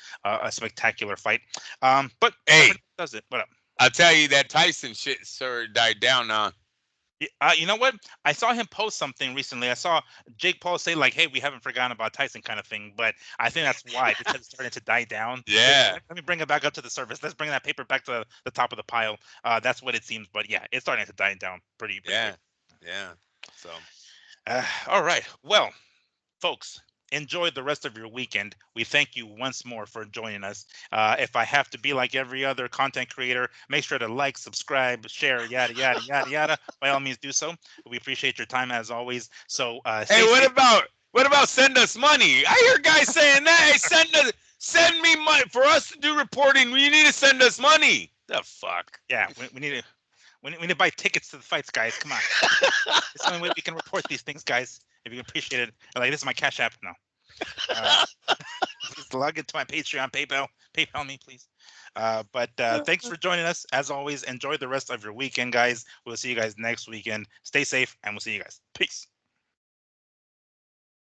spectacular fight. But Hey, does it? What up? I'll tell you that Tyson shit sort of died down now. You know what? I saw him post something recently. I saw Jake Paul say like, "Hey, we haven't forgotten about Tyson," kind of thing. But I think that's why, because it's starting to die down. Yeah. Let me bring it back up to the surface. Let's bring that paper back to the top of the pile. That's what it seems. But yeah, it's starting to die down pretty Yeah. quick. Yeah. So. All right. Well, folks, enjoy the rest of your weekend. We thank you once more for joining us. If I have to be like every other content creator, make sure to like, subscribe, share, yada yada yada yada. By all means, do so. We appreciate your time as always. So Hey, stay safe. what about send us money? I hear guys saying that. Hey, send me money for us to do reporting. You need to send us money. The fuck. Yeah, we need to. We need to buy tickets to the fights, guys. Come on. It's the only way we can report these things, guys. If you appreciate it. Like, this is my Cash App. No. Please log into my Patreon, PayPal me, please. But thanks for joining us. As always, enjoy the rest of your weekend, guys. We'll see you guys next weekend. Stay safe, and we'll see you guys. Peace.